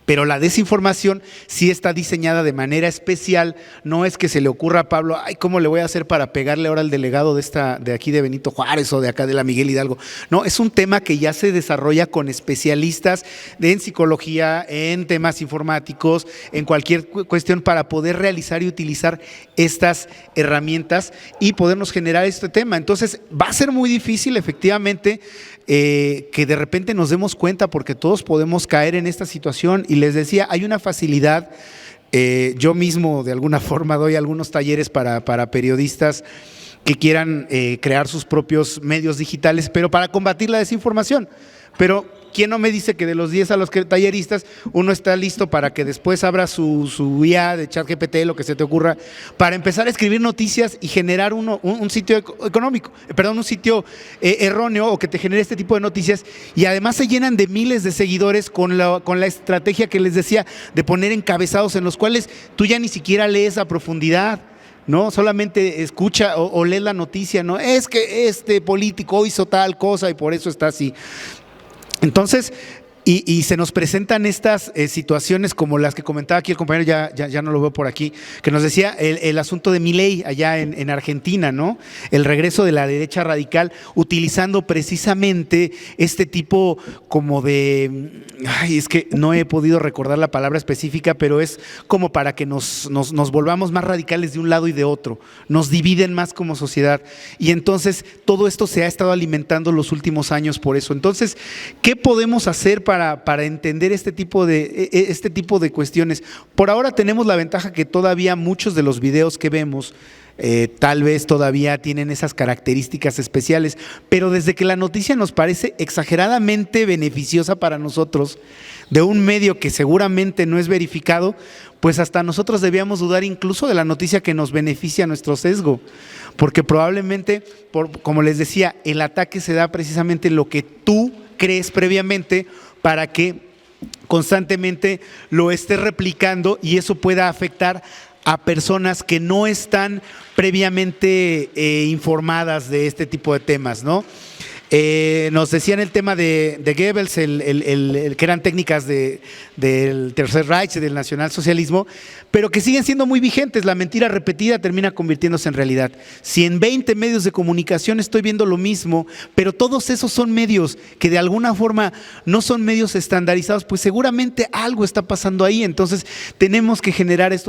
Pero la desinformación sí está diseñada de manera especial. No es que se le ocurra a Pablo, ¿cómo le voy a hacer para pegarle ahora al delegado de aquí de Benito Juárez o de acá de la Miguel Hidalgo? No, es un tema que ya se desarrolla con especialistas en psicología, en temas informáticos, en cualquier cuestión, para poder realizar y utilizar estas herramientas y podernos generar este tema. Entonces va a ser muy difícil efectivamente que de repente nos demos cuenta, porque todos podemos caer en esta situación. Y les decía, hay una facilidad, yo mismo de alguna forma doy algunos talleres para periodistas que quieran crear sus propios medios digitales, pero para combatir la desinformación. Pero ¿quién no me dice que de los 10 a los talleristas uno está listo para que después abra su IA de ChatGPT, lo que se te ocurra, para empezar a escribir noticias y generar un sitio económico, un sitio erróneo, o que te genere este tipo de noticias, y además se llenan de miles de seguidores con la estrategia que les decía de poner encabezados en los cuales tú ya ni siquiera lees a profundidad, ¿no? Solamente escucha o lees la noticia, ¿no? Es que este político hizo tal cosa y por eso está así. Entonces, y se nos presentan estas situaciones como las que comentaba aquí el compañero, ya no lo veo por aquí, que nos decía el asunto de Milei allá en Argentina, ¿no? El regreso de la derecha radical, utilizando precisamente este tipo como de, es que no he podido recordar la palabra específica, pero es como para que nos volvamos más radicales de un lado y de otro, nos dividen más como sociedad, y entonces todo esto se ha estado alimentando los últimos años por eso. Entonces, ¿qué podemos hacer para entender este tipo de cuestiones? Por ahora tenemos la ventaja que todavía muchos de los videos que vemos tal vez todavía tienen esas características especiales, pero desde que la noticia nos parece exageradamente beneficiosa para nosotros, de un medio que seguramente no es verificado, pues hasta nosotros debíamos dudar incluso de la noticia que nos beneficia a nuestro sesgo, porque probablemente, como les decía, el ataque se da precisamente en lo que tú crees previamente, para que constantemente lo estés replicando, y eso pueda afectar a personas que no están previamente informadas de este tipo de temas, ¿no? Nos decían el tema de Goebbels, que eran técnicas del Tercer Reich, del nacionalsocialismo, pero que siguen siendo muy vigentes. La mentira repetida termina convirtiéndose en realidad. Si en 20 medios de comunicación estoy viendo lo mismo, pero todos esos son medios que de alguna forma no son medios estandarizados, pues seguramente algo está pasando ahí. Entonces tenemos que generar estos